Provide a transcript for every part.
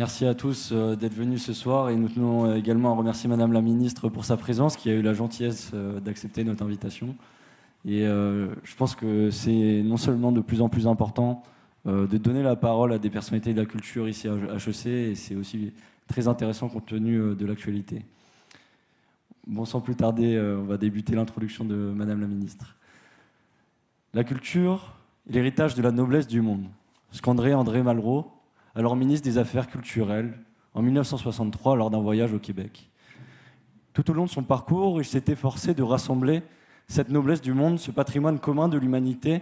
Merci à tous d'être venus ce soir et nous tenons également à remercier Madame la Ministre pour sa présence qui a eu la gentillesse d'accepter notre invitation. Et je pense que c'est non seulement de plus en plus important de donner la parole à des personnalités de la culture ici à HEC, et c'est aussi très intéressant compte tenu de l'actualité. Bon, sans plus tarder, on va débuter l'introduction de Madame la Ministre. La culture est l'héritage de la noblesse du monde. Scandait André Malraux, alors ministre des Affaires culturelles, en 1963 lors d'un voyage au Québec. Tout au long de son parcours, il s'est efforcé de rassembler cette noblesse du monde, ce patrimoine commun de l'humanité,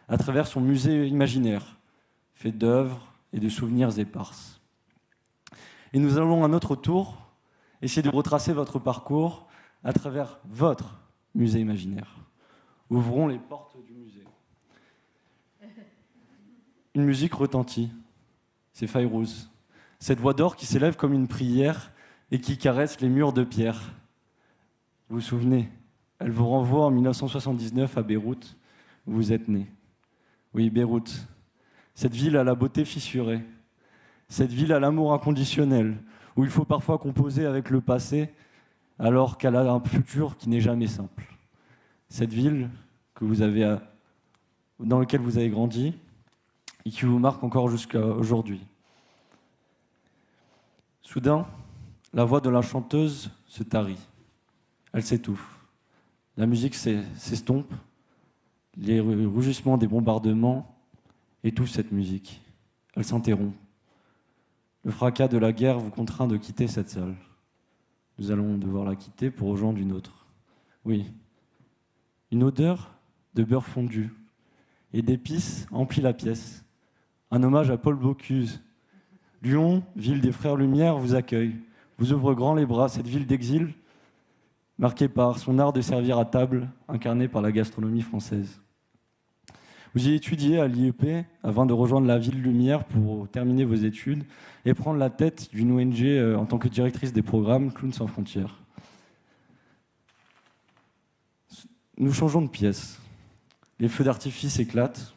à travers son musée imaginaire, fait d'œuvres et de souvenirs éparses. Et nous allons à notre tour essayer de retracer votre parcours à travers votre musée imaginaire. Ouvrons les portes du musée. Une musique retentit. C'est Fayrouz, cette voix d'or qui s'élève comme une prière et qui caresse les murs de pierre. Vous vous souvenez, elle vous renvoie en 1979 à Beyrouth, où vous êtes né. Oui, Beyrouth, cette ville à la beauté fissurée, cette ville à l'amour inconditionnel, où il faut parfois composer avec le passé, alors qu'elle a un futur qui n'est jamais simple. Cette ville dans laquelle vous avez grandi, et qui vous marque encore jusqu'à aujourd'hui. Soudain, la voix de la chanteuse se tarit. Elle s'étouffe. La musique s'estompe. Les rugissements des bombardements étouffent cette musique. Elle s'interrompt. Le fracas de la guerre vous contraint de quitter cette salle. Nous allons devoir la quitter pour rejoindre une autre. Oui, une odeur de beurre fondu et d'épices emplit la pièce. Un hommage à Paul Bocuse. Lyon, ville des Frères Lumière, vous accueille. Vous ouvre grand les bras, cette ville d'exil, marquée par son art de servir à table, incarné par la gastronomie française. Vous y étudiez à l'IEP avant de rejoindre la ville Lumière pour terminer vos études et prendre la tête d'une ONG en tant que directrice des programmes Clowns sans frontières. Nous changeons de pièce. Les feux d'artifice éclatent.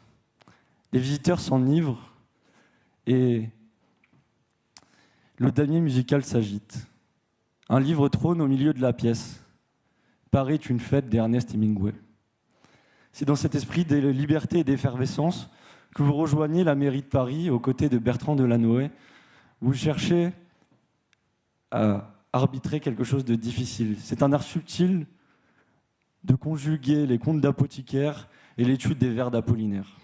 Les visiteurs s'enivrent et le damier musical s'agite. Un livre trône au milieu de la pièce. Paris est une fête d'Ernest Hemingway. C'est dans cet esprit de liberté et d'effervescence que vous rejoignez la mairie de Paris aux côtés de Bertrand Delanoë. Vous cherchez à arbitrer quelque chose de difficile. C'est un art subtil de conjuguer les contes d'apothicaire et l'étude des vers d'Apollinaire.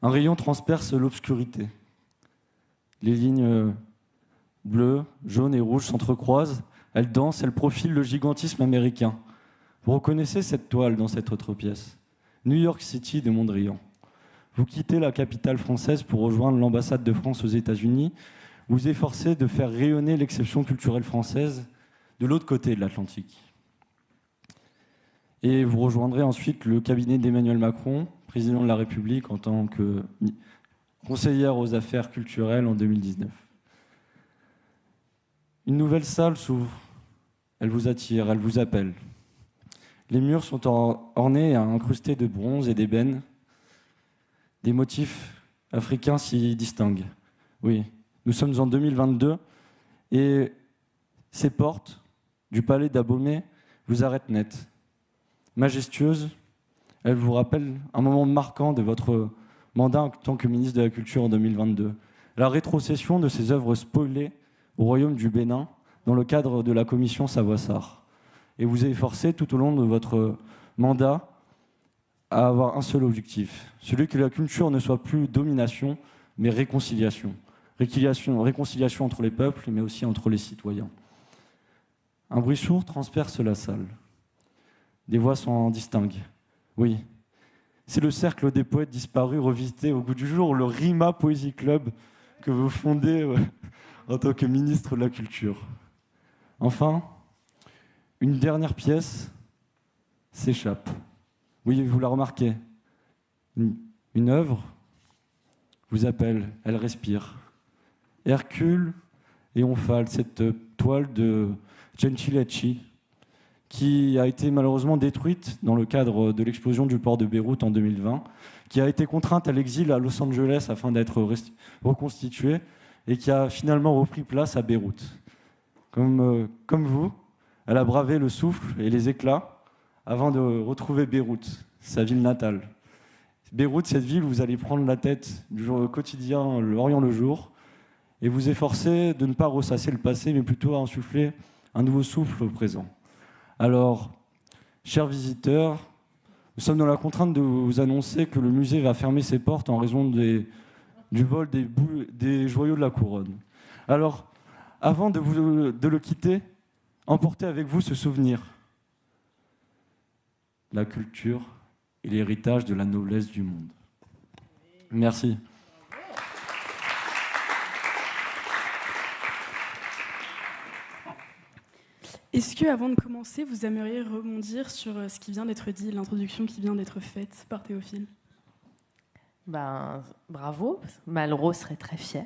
Un rayon transperce l'obscurité. Les lignes bleues, jaunes et rouges s'entrecroisent. Elles dansent, elles profilent le gigantisme américain. Vous reconnaissez cette toile dans cette autre pièce. New York City de Mondrian. Vous quittez la capitale française pour rejoindre l'ambassade de France aux États-Unis. Vous vous efforcez de faire rayonner l'exception culturelle française de l'autre côté de l'Atlantique. Et vous rejoindrez ensuite le cabinet d'Emmanuel Macron, président de la République, en tant que conseillère aux affaires culturelles en 2019. Une nouvelle salle s'ouvre. Elle vous attire, elle vous appelle. Les murs sont ornés et incrustés de bronze et d'ébène. Des motifs africains s'y distinguent. Oui, nous sommes en 2022 et ces portes du palais d'Abomey vous arrêtent net. Majestueuses, elles vous rappellent un moment marquant de votre mandat en tant que ministre de la Culture en 2022. La rétrocession de ces œuvres spoilées au royaume du Bénin dans le cadre de la commission Savoie-Sarr. Et vous efforcez tout au long de votre mandat à avoir un seul objectif, celui que la culture ne soit plus domination, mais réconciliation. Réconciliation entre les peuples, mais aussi entre les citoyens. Un bruit sourd transperce la salle. Des voix s'en distinguent. Oui, c'est le cercle des poètes disparus revisité au goût du jour, le RIMA Poésie Club que vous fondez en tant que ministre de la Culture. Enfin, une dernière pièce s'échappe. Oui, vous la remarquez. Une œuvre vous appelle, elle respire. Hercule et Omphale, cette toile de Gentileschi, qui a été malheureusement détruite dans le cadre de l'explosion du port de Beyrouth en 2020, qui a été contrainte à l'exil à Los Angeles afin d'être reconstituée et qui a finalement repris place à Beyrouth. Comme vous, elle a bravé le souffle et les éclats avant de retrouver Beyrouth, sa ville natale. Beyrouth, cette ville où vous allez prendre la tête du jour quotidien, l'Orient le jour, et vous efforcer de ne pas ressasser le passé, mais plutôt à insuffler un nouveau souffle au présent. Alors, chers visiteurs, nous sommes dans la contrainte de vous annoncer que le musée va fermer ses portes en raison du vol des joyaux de la couronne. Alors, avant de le quitter, emportez avec vous ce souvenir. La culture et l'héritage de la noblesse du monde. Merci. Est-ce que, avant de commencer, vous aimeriez rebondir sur ce qui vient d'être dit, l'introduction qui vient d'être faite par Théophile ? Bravo, Malraux serait très fier,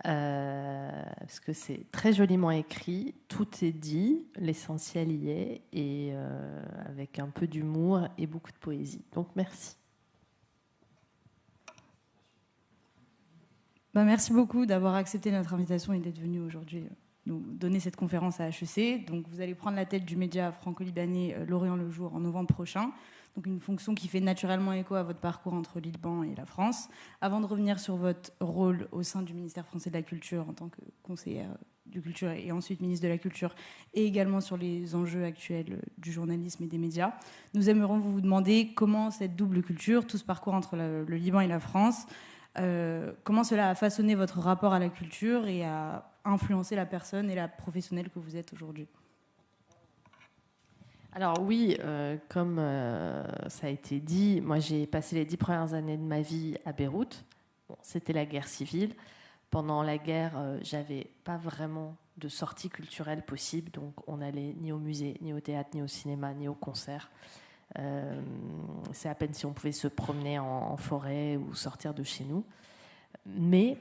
parce que c'est très joliment écrit, tout est dit, l'essentiel y est, et avec un peu d'humour et beaucoup de poésie. Donc merci. Merci beaucoup d'avoir accepté notre invitation et d'être venu aujourd'hui nous donner cette conférence à HEC. Donc, vous allez prendre la tête du média franco-libanais L'Orient le jour en novembre prochain. Donc, une fonction qui fait naturellement écho à votre parcours entre le Liban et la France. Avant de revenir sur votre rôle au sein du ministère français de la Culture en tant que conseillère du culture et ensuite ministre de la Culture, et également sur les enjeux actuels du journalisme et des médias, nous aimerions vous demander comment cette double culture, tout ce parcours entre le Liban et la France, comment cela a façonné votre rapport à la culture et a influencé la personne et la professionnelle que vous êtes aujourd'hui. Alors oui, comme ça a été dit, moi j'ai passé les 10 premières années de ma vie à Beyrouth. Bon, c'était la guerre civile. Pendant la guerre, j'avais pas vraiment de sortie culturelle possible, donc on n'allait ni au musée, ni au théâtre, ni au cinéma, ni au concert. C'est à peine si on pouvait se promener en forêt ou sortir de chez nous. Mais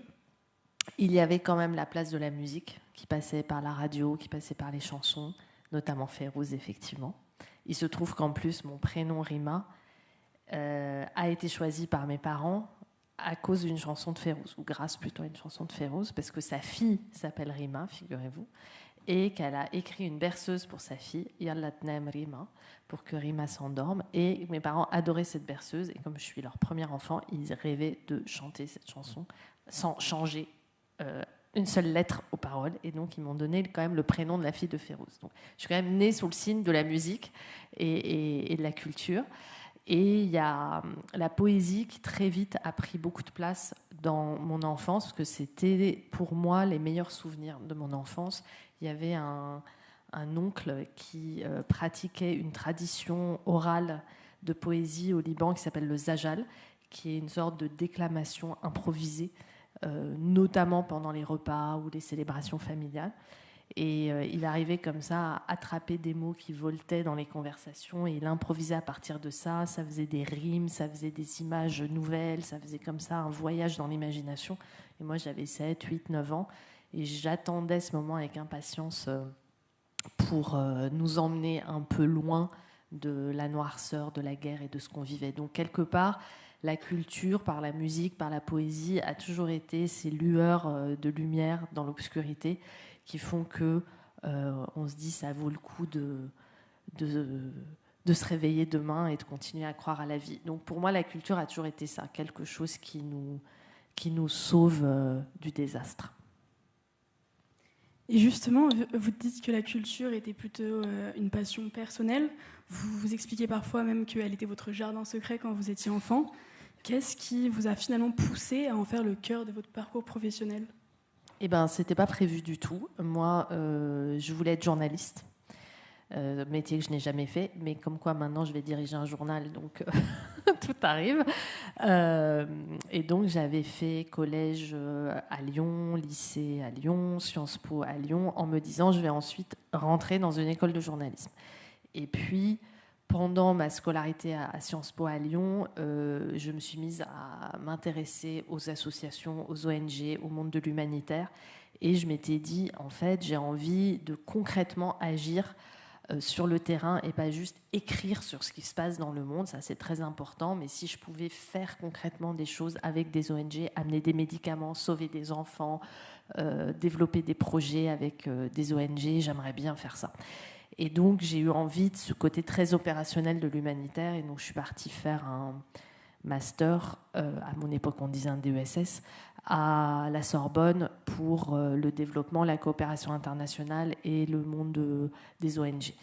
il y avait quand même la place de la musique qui passait par la radio, qui passait par les chansons, notamment Férouz, effectivement. Il se trouve qu'en plus, mon prénom Rima a été choisi par mes parents à cause d'une chanson de Férouz, ou grâce plutôt à une chanson de Férouz, parce que sa fille s'appelle Rima, figurez-vous, et qu'elle a écrit une berceuse pour sa fille, Yallah tnem Rima, pour que Rima s'endorme. Et mes parents adoraient cette berceuse, et comme je suis leur premier enfant, ils rêvaient de chanter cette chanson sans changer une seule lettre aux paroles, et donc ils m'ont donné quand même le prénom de la fille de Férouz. Donc, je suis quand même née sous le signe de la musique et de la culture. Et il y a la poésie qui très vite a pris beaucoup de place dans mon enfance, parce que c'était pour moi les meilleurs souvenirs de mon enfance. Il y avait un oncle qui pratiquait une tradition orale de poésie au Liban qui s'appelle le zajal, qui est une sorte de déclamation improvisée, notamment pendant les repas ou les célébrations familiales. Et il arrivait comme ça à attraper des mots qui voletaient dans les conversations, et il improvisait à partir de ça. Ça faisait des rimes, ça faisait des images nouvelles, ça faisait comme ça un voyage dans l'imagination. Et moi, j'avais 7, 8, 9 ans, et j'attendais ce moment avec impatience pour nous emmener un peu loin de la noirceur de la guerre et de ce qu'on vivait. Donc, quelque part, la culture, par la musique, par la poésie, a toujours été ces lueurs de lumière dans l'obscurité qui font que on se dit ça vaut le coup de se réveiller demain et de continuer à croire à la vie. Donc pour moi, la culture a toujours été ça, quelque chose qui nous sauve du désastre. Et justement, vous dites que la culture était plutôt une passion personnelle. Vous expliquez parfois même qu'elle était votre jardin secret quand vous étiez enfant. Qu'est-ce qui vous a finalement poussé à en faire le cœur de votre parcours professionnel ? Eh bien, ce n'était pas prévu du tout. Moi, je voulais être journaliste, métier que je n'ai jamais fait, mais comme quoi maintenant je vais diriger un journal, donc tout arrive. Et donc j'avais fait collège à Lyon, lycée à Lyon, Sciences Po à Lyon, en me disant je vais ensuite rentrer dans une école de journalisme. Et puis, pendant ma scolarité à Sciences Po à Lyon, je me suis mise à m'intéresser aux associations, aux ONG, au monde de l'humanitaire. Et je m'étais dit, en fait, j'ai envie de concrètement agir sur le terrain et pas juste écrire sur ce qui se passe dans le monde, ça c'est très important, mais si je pouvais faire concrètement des choses avec des ONG, amener des médicaments, sauver des enfants, développer des projets avec des ONG, j'aimerais bien faire ça. Et donc j'ai eu envie de ce côté très opérationnel de l'humanitaire, et donc je suis partie faire un master, à mon époque on disait un DESS, à la Sorbonne pour le développement, la coopération internationale et le monde des ONG.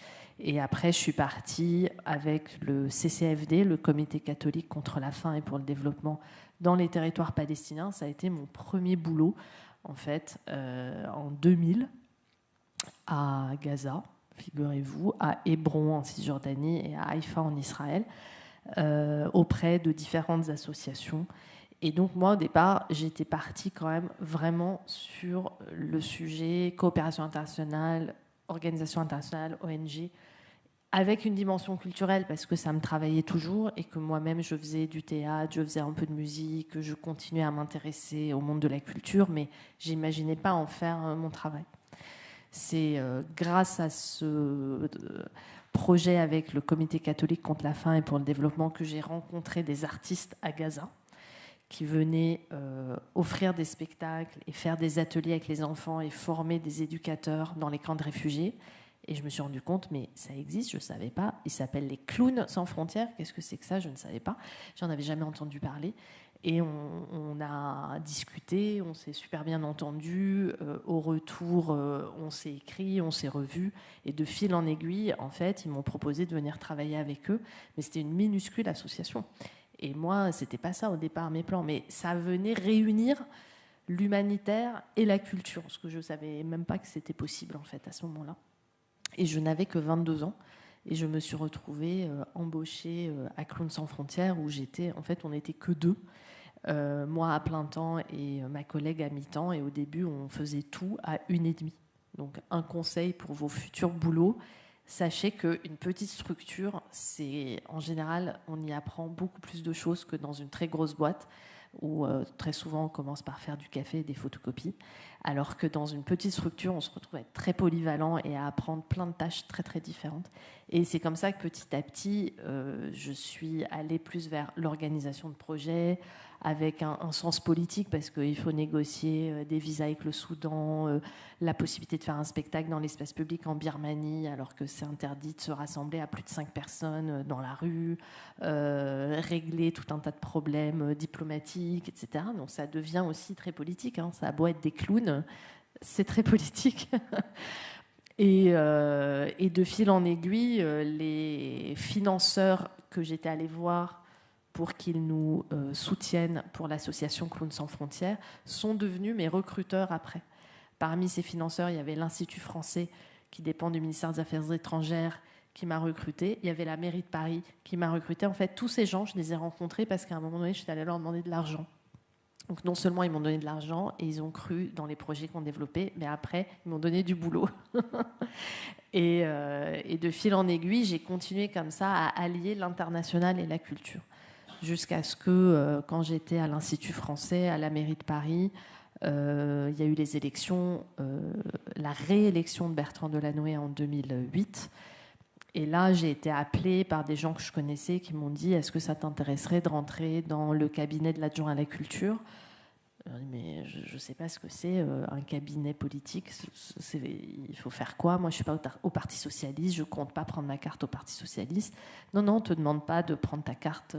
Et après, je suis partie avec le CCFD, le Comité catholique contre la faim et pour le développement dans les territoires palestiniens. Ça a été mon premier boulot, en fait, en 2000, à Gaza, figurez-vous, à Hébron en Cisjordanie et à Haïfa en Israël, auprès de différentes associations. Et donc moi, au départ, j'étais partie quand même vraiment sur le sujet coopération internationale, organisation internationale, ONG, avec une dimension culturelle, parce que ça me travaillait toujours et que moi-même, je faisais du théâtre, je faisais un peu de musique, je continuais à m'intéresser au monde de la culture, mais je n'imaginais pas en faire mon travail. C'est grâce à ce projet avec le Comité catholique contre la faim et pour le développement que j'ai rencontré des artistes à Gaza qui venaient offrir des spectacles et faire des ateliers avec les enfants et former des éducateurs dans les camps de réfugiés. Et je me suis rendu compte, mais ça existe, je ne savais pas. Ils s'appellent les Clowns sans frontières. Qu'est-ce que c'est que ça? Je ne savais pas. J'en avais jamais entendu parler. Et on a discuté, on s'est super bien entendu. Au retour, on s'est écrit, on s'est revu. Et de fil en aiguille, en fait, ils m'ont proposé de venir travailler avec eux. Mais c'était une minuscule association. Et moi, c'était pas ça au départ, mes plans. Mais ça venait réunir l'humanitaire et la culture. Ce que je savais même pas que c'était possible, en fait, à ce moment-là. Et je n'avais que 22 ans. Et je me suis retrouvée embauchée à Clowns sans frontières, où j'étais, en fait, on n'était que deux. Moi à plein temps et ma collègue à mi-temps. Et au début, on faisait tout à 1,5. Donc, un conseil pour vos futurs boulots. Sachez qu'une petite structure, c'est, en général, on y apprend beaucoup plus de choses que dans une très grosse boîte où très souvent on commence par faire du café et des photocopies, alors que dans une petite structure, on se retrouve à être très polyvalent et à apprendre plein de tâches très très différentes. Et c'est comme ça que petit à petit, je suis allée plus vers l'organisation de projets, avec un sens politique, parce qu'il faut négocier des visas avec le Soudan, la possibilité de faire un spectacle dans l'espace public en Birmanie, alors que c'est interdit de se rassembler à plus de 5 personnes dans la rue, régler tout un tas de problèmes diplomatiques, etc. Donc ça devient aussi très politique, hein. Ça a beau être des clowns, c'est très politique. Et de fil en aiguille, les financeurs que j'étais allée voir pour qu'ils nous soutiennent pour l'association Clowns sans frontières sont devenus mes recruteurs après. Parmi ces financeurs, il y avait l'Institut français qui dépend du ministère des Affaires étrangères qui m'a recruté. Il y avait la mairie de Paris qui m'a recruté. En fait, tous ces gens, je les ai rencontrés parce qu'à un moment donné, j'étais allée leur demander de l'argent. Donc non seulement ils m'ont donné de l'argent et ils ont cru dans les projets qu'on développait, mais après, ils m'ont donné du boulot. et de fil en aiguille, j'ai continué comme ça à allier l'international et la culture. Jusqu'à ce que, quand j'étais à l'Institut français, à la mairie de Paris, il y a eu les élections, la réélection de Bertrand Delanoë en 2008. Et là, j'ai été appelée par des gens que je connaissais qui m'ont dit « Est-ce que ça t'intéresserait de rentrer dans le cabinet de l'adjoint à la culture ?» Mais je ne sais pas ce que c'est, un cabinet politique. Il faut faire quoi? Moi, je ne suis pas au Parti Socialiste, je ne compte pas prendre ma carte au Parti Socialiste. Non, on ne te demande pas de prendre ta carte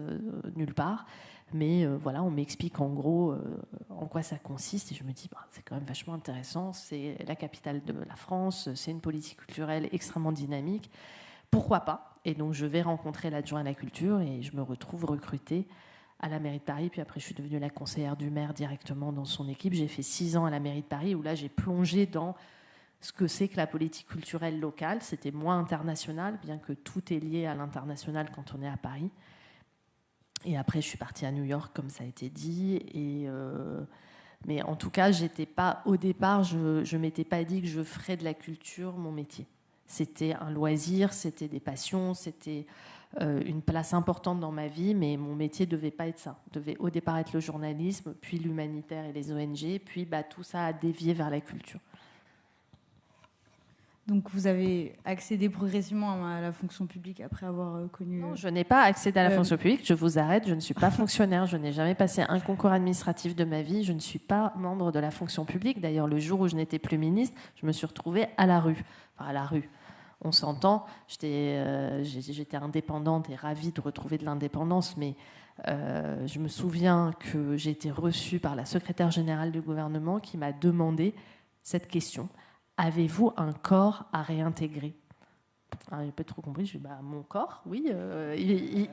nulle part. Mais voilà, on m'explique en gros en quoi ça consiste. Et je me dis, c'est quand même vachement intéressant. C'est la capitale de la France, c'est une politique culturelle extrêmement dynamique. Pourquoi pas? Et donc, je vais rencontrer l'adjoint à la culture et je me retrouve recrutée à la mairie de Paris, puis après je suis devenue la conseillère du maire directement dans son équipe. J'ai fait 6 ans à la mairie de Paris, où là j'ai plongé dans ce que c'est que la politique culturelle locale. C'était moins international, bien que tout est lié à l'international quand on est à Paris. Et après je suis partie à New York, comme ça a été dit. Mais en tout cas, j'étais pas, au départ, je ne m'étais pas dit que je ferais de la culture mon métier. C'était un loisir, c'était des passions, c'était une place importante dans ma vie, mais mon métier ne devait pas être ça. Devait au départ être le journalisme, puis l'humanitaire et les ONG, puis tout ça a dévié vers la culture. Donc vous avez accédé progressivement à la fonction publique après avoir connu... Non, je n'ai pas accédé à la fonction publique, je vous arrête, je ne suis pas fonctionnaire, je n'ai jamais passé un concours administratif de ma vie, je ne suis pas membre de la fonction publique. D'ailleurs, le jour où je n'étais plus ministre, je me suis retrouvée à la rue. Enfin, à la rue. On s'entend, j'étais indépendante et ravie de retrouver de l'indépendance, mais je me souviens que j'ai été reçue par la secrétaire générale du gouvernement qui m'a demandé cette question. Avez-vous un corps à réintégrer ? Alors, j'ai pas trop compris. Je dis mon corps, oui.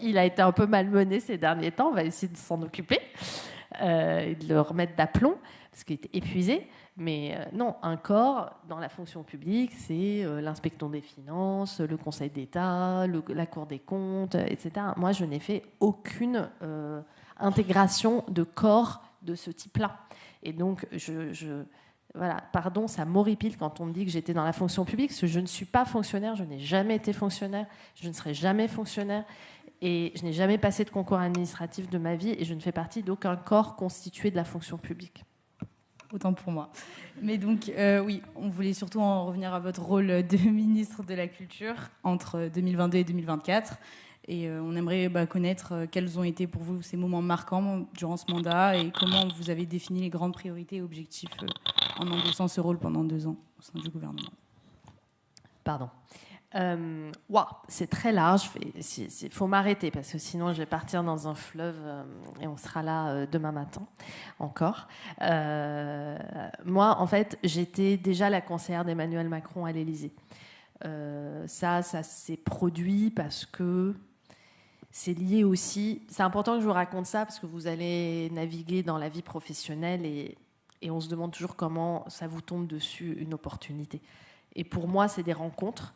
Il a été un peu malmené ces derniers temps. On va essayer de s'en occuper et de le remettre d'aplomb parce qu'il était épuisé. Mais non, un corps dans la fonction publique, c'est l'inspection des finances, le Conseil d'État, la Cour des comptes, etc. Moi, je n'ai fait aucune intégration de corps de ce type-là. Et donc, voilà, pardon, ça m'horripile quand on me dit que j'étais dans la fonction publique, parce que je ne suis pas fonctionnaire, je n'ai jamais été fonctionnaire, je ne serai jamais fonctionnaire, et je n'ai jamais passé de concours administratif de ma vie, et je ne fais partie d'aucun corps constitué de la fonction publique. Autant pour moi. Mais donc, oui, on voulait surtout en revenir à votre rôle de ministre de la Culture entre 2022 et 2024. Et on aimerait connaître quels ont été pour vous ces moments marquants durant ce mandat et comment vous avez défini les grandes priorités et objectifs en endossant ce rôle pendant 2 ans au sein du gouvernement. Pardon. C'est très large. Il faut m'arrêter parce que sinon je vais partir dans un fleuve et on sera là demain matin encore. Moi, en fait, j'étais déjà la conseillère d'Emmanuel Macron à l'Élysée. Ça s'est produit parce que c'est lié aussi... C'est important que je vous raconte ça parce que vous allez naviguer dans la vie professionnelle et on se demande toujours comment ça vous tombe dessus une opportunité. Et pour moi, c'est des rencontres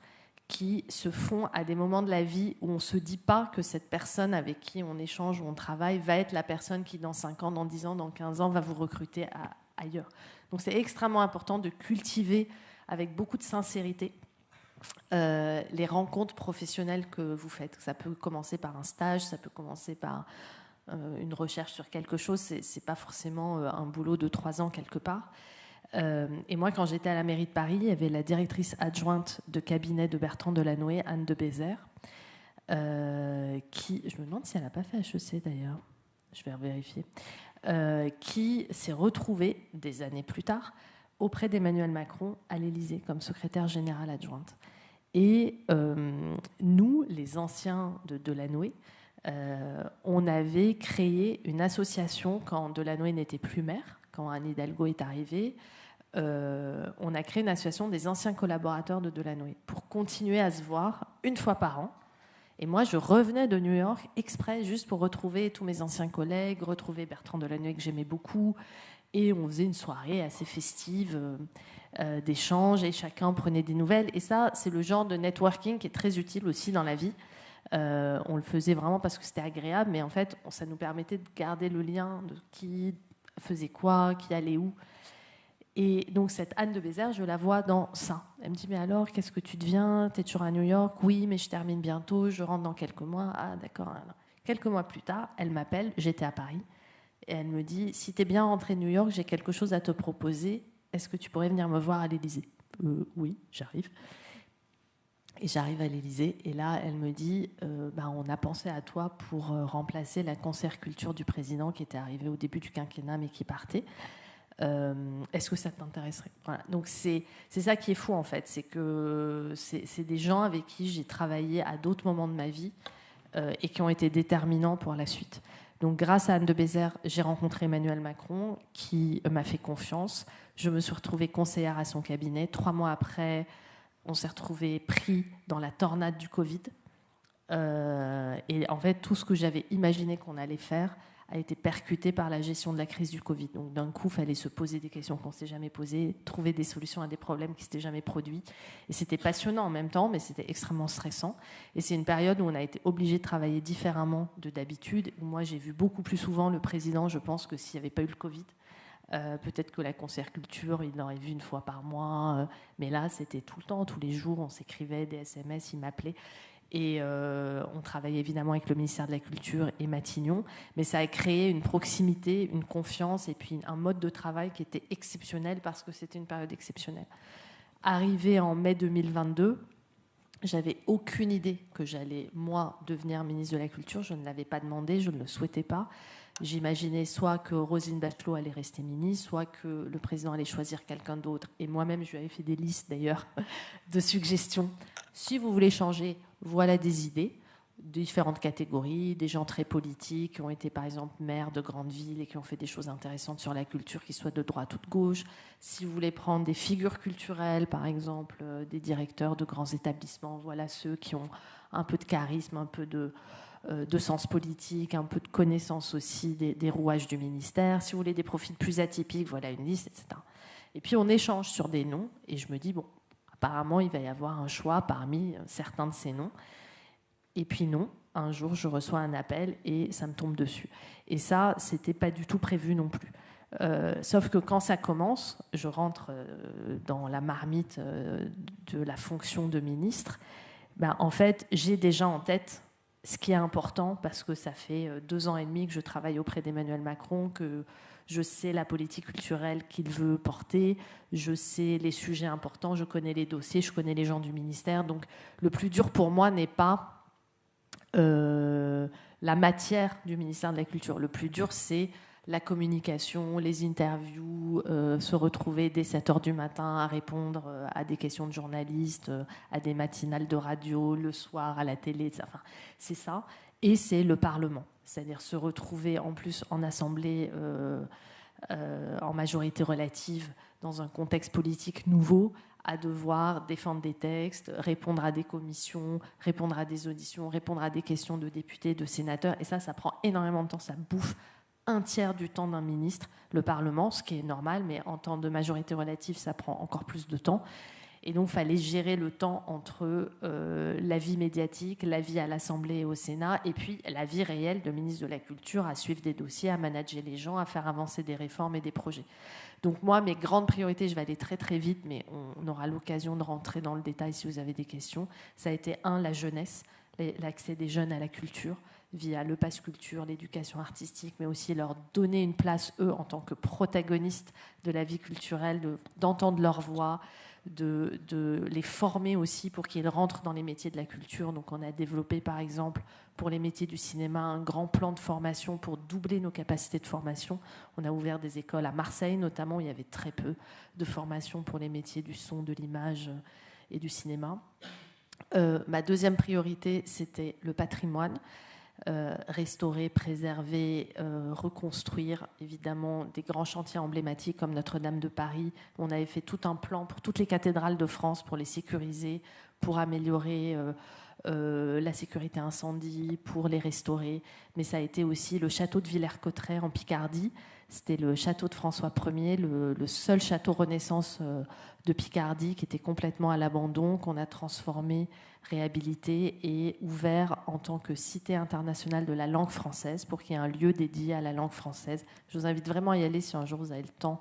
qui se font à des moments de la vie où on ne se dit pas que cette personne avec qui on échange ou on travaille va être la personne qui, dans 5 ans, dans 10 ans, dans 15 ans, va vous recruter ailleurs. Donc c'est extrêmement important de cultiver avec beaucoup de sincérité les rencontres professionnelles que vous faites. Ça peut commencer par un stage, ça peut commencer par une recherche sur quelque chose. Ce n'est pas forcément un boulot de 3 ans quelque part. Et moi, quand j'étais à la mairie de Paris, il y avait la directrice adjointe de cabinet de Bertrand Delanoë, Anne de Bézère, qui, je me demande si elle n'a pas fait HEC d'ailleurs, je vais vérifier, qui s'est retrouvée des années plus tard auprès d'Emmanuel Macron à l'Élysée comme secrétaire générale adjointe. Et nous, les anciens de Delanoë, on avait créé une association quand Delanoë n'était plus maire, quand Anne Hidalgo est arrivée. On a créé une association des anciens collaborateurs de Delanoë pour continuer à se voir une fois par an. Et moi, je revenais de New York exprès juste pour retrouver tous mes anciens collègues, retrouver Bertrand Delanoë que j'aimais beaucoup. Et on faisait une soirée assez festive d'échanges et chacun prenait des nouvelles. Et ça, c'est le genre de networking qui est très utile aussi dans la vie. On le faisait vraiment parce que c'était agréable, mais en fait, ça nous permettait de garder le lien de qui faisait quoi, qui allait où. Et donc cette Anne de Bézère, je la vois dans ça. Elle me dit, mais alors, qu'est-ce que tu deviens ? Tu es toujours à New York ? Oui, mais je termine bientôt, je rentre dans quelques mois. Ah, d'accord. Quelques mois plus tard, elle m'appelle, j'étais à Paris, et elle me dit, si tu es bien rentrée de New York, j'ai quelque chose à te proposer. Est-ce que tu pourrais venir me voir à l'Élysée ? Oui, j'arrive. Et j'arrive à l'Élysée, et là, elle me dit, on a pensé à toi pour remplacer la conseillère culture du président qui était arrivée au début du quinquennat, mais qui partait. Est-ce que ça t'intéresserait ? Voilà. Donc c'est ça qui est fou en fait, c'est que c'est des gens avec qui j'ai travaillé à d'autres moments de ma vie et qui ont été déterminants pour la suite. Donc grâce à Anne de Bézère, j'ai rencontré Emmanuel Macron qui m'a fait confiance. Je me suis retrouvée conseillère à son cabinet. 3 mois après, on s'est retrouvés pris dans la tornade du Covid. Et en fait, tout ce que j'avais imaginé qu'on allait faire a été percuté par la gestion de la crise du Covid. Donc d'un coup, il fallait se poser des questions qu'on ne s'est jamais posées, trouver des solutions à des problèmes qui ne s'étaient jamais produits. Et c'était passionnant en même temps, mais c'était extrêmement stressant. Et c'est une période où on a été obligé de travailler différemment de d'habitude. Où moi, j'ai vu beaucoup plus souvent le président, je pense, que s'il n'y avait pas eu le Covid. Peut-être que la conseillère culture, il l'aurait vu 1 fois par mois. Mais là, c'était tout le temps, tous les jours, on s'écrivait des SMS, il m'appelait. Et on travaillait évidemment avec le ministère de la Culture et Matignon, mais ça a créé une proximité, une confiance et puis un mode de travail qui était exceptionnel parce que c'était une période exceptionnelle. arrivé en mai 2022, j'avais aucune idée que j'allais, moi, devenir ministre de la Culture. Je ne l'avais pas demandé, je ne le souhaitais pas. J'imaginais soit que Roselyne Bachelot allait rester ministre, soit que le président allait choisir quelqu'un d'autre. Et moi-même, je lui avais fait des listes, d'ailleurs, de suggestions. Si vous voulez changer, voilà des idées. Différentes catégories, des gens très politiques qui ont été par exemple maires de grandes villes et qui ont fait des choses intéressantes sur la culture, qui soient de droite ou de gauche. Si vous voulez prendre des figures culturelles, par exemple des directeurs de grands établissements, voilà ceux qui ont un peu de charisme, un peu de sens politique, un peu de connaissance aussi des rouages du ministère. Si vous voulez des profils plus atypiques, voilà une liste, etc. Et puis on échange sur des noms et je me dis, bon, apparemment il va y avoir un choix parmi certains de ces noms. Et puis non, un jour, je reçois un appel et ça me tombe dessus. Et ça, c'était pas du tout prévu non plus. Sauf que quand ça commence, je rentre dans la marmite de la fonction de ministre. Ben, en fait, j'ai déjà en tête ce qui est important parce que ça fait 2 ans et demi que je travaille auprès d'Emmanuel Macron, que je sais la politique culturelle qu'il veut porter, je sais les sujets importants, je connais les dossiers, je connais les gens du ministère. Donc le plus dur pour moi n'est pas la matière du ministère de la Culture. Le plus dur, c'est la communication, les interviews, se retrouver dès 7h du matin à répondre à des questions de journalistes, à des matinales de radio, le soir à la télé, enfin, c'est ça. Et c'est le Parlement, c'est-à-dire se retrouver en plus en assemblée en majorité relative dans un contexte politique nouveau, à devoir défendre des textes, répondre à des commissions, répondre à des auditions, répondre à des questions de députés, de sénateurs. Et ça prend énormément de temps. Ça bouffe 1/3 du temps d'un ministre, le Parlement, ce qui est normal, mais en temps de majorité relative, ça prend encore plus de temps. Et donc, il fallait gérer le temps entre la vie médiatique, la vie à l'Assemblée et au Sénat, et puis la vie réelle de ministre de la Culture, à suivre des dossiers, à manager les gens, à faire avancer des réformes et des projets. Donc moi, mes grandes priorités, je vais aller très très vite, mais on aura l'occasion de rentrer dans le détail si vous avez des questions. Ça a été la jeunesse, l'accès des jeunes à la culture, via le Pass Culture, l'éducation artistique, mais aussi leur donner une place, eux, en tant que protagonistes de la vie culturelle, d'entendre leur voix, de les former aussi pour qu'ils rentrent dans les métiers de la culture. Donc on a développé par exemple pour les métiers du cinéma un grand plan de formation pour doubler nos capacités de formation. On a ouvert des écoles à Marseille notamment, où il y avait très peu de formation pour les métiers du son, de l'image et du cinéma. Ma deuxième priorité, c'était le patrimoine. Restaurer, préserver, reconstruire, évidemment, des grands chantiers emblématiques comme Notre-Dame de Paris. On avait fait tout un plan pour toutes les cathédrales de France pour les sécuriser, pour améliorer la sécurité incendie, pour les restaurer. Mais ça a été aussi le château de Villers-Cotterêts en Picardie. C'était le château de François Ier, le seul château Renaissance de Picardie qui était complètement à l'abandon, qu'on a transformé, réhabilité et ouvert en tant que cité internationale de la langue française pour qu'il y ait un lieu dédié à la langue française. Je vous invite vraiment à y aller si un jour vous avez le temps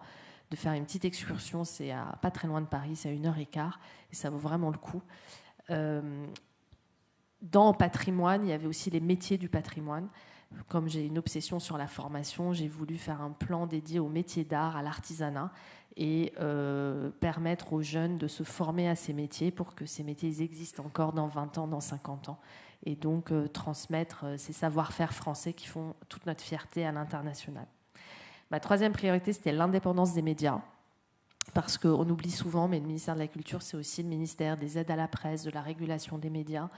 de faire une petite excursion. C'est pas très loin de Paris, c'est à 1h15 et ça vaut vraiment le coup. Dans patrimoine, il y avait aussi les métiers du patrimoine. Comme j'ai une obsession sur la formation, j'ai voulu faire un plan dédié aux métiers d'art, à l'artisanat et permettre aux jeunes de se former à ces métiers pour que ces métiers existent encore dans 20 ans, dans 50 ans. Et donc transmettre ces savoir-faire français qui font toute notre fierté à l'international. Ma troisième priorité, c'était l'indépendance des médias. Parce qu'on oublie souvent, mais le ministère de la Culture, c'est aussi le ministère des aides à la presse, de la régulation des médias.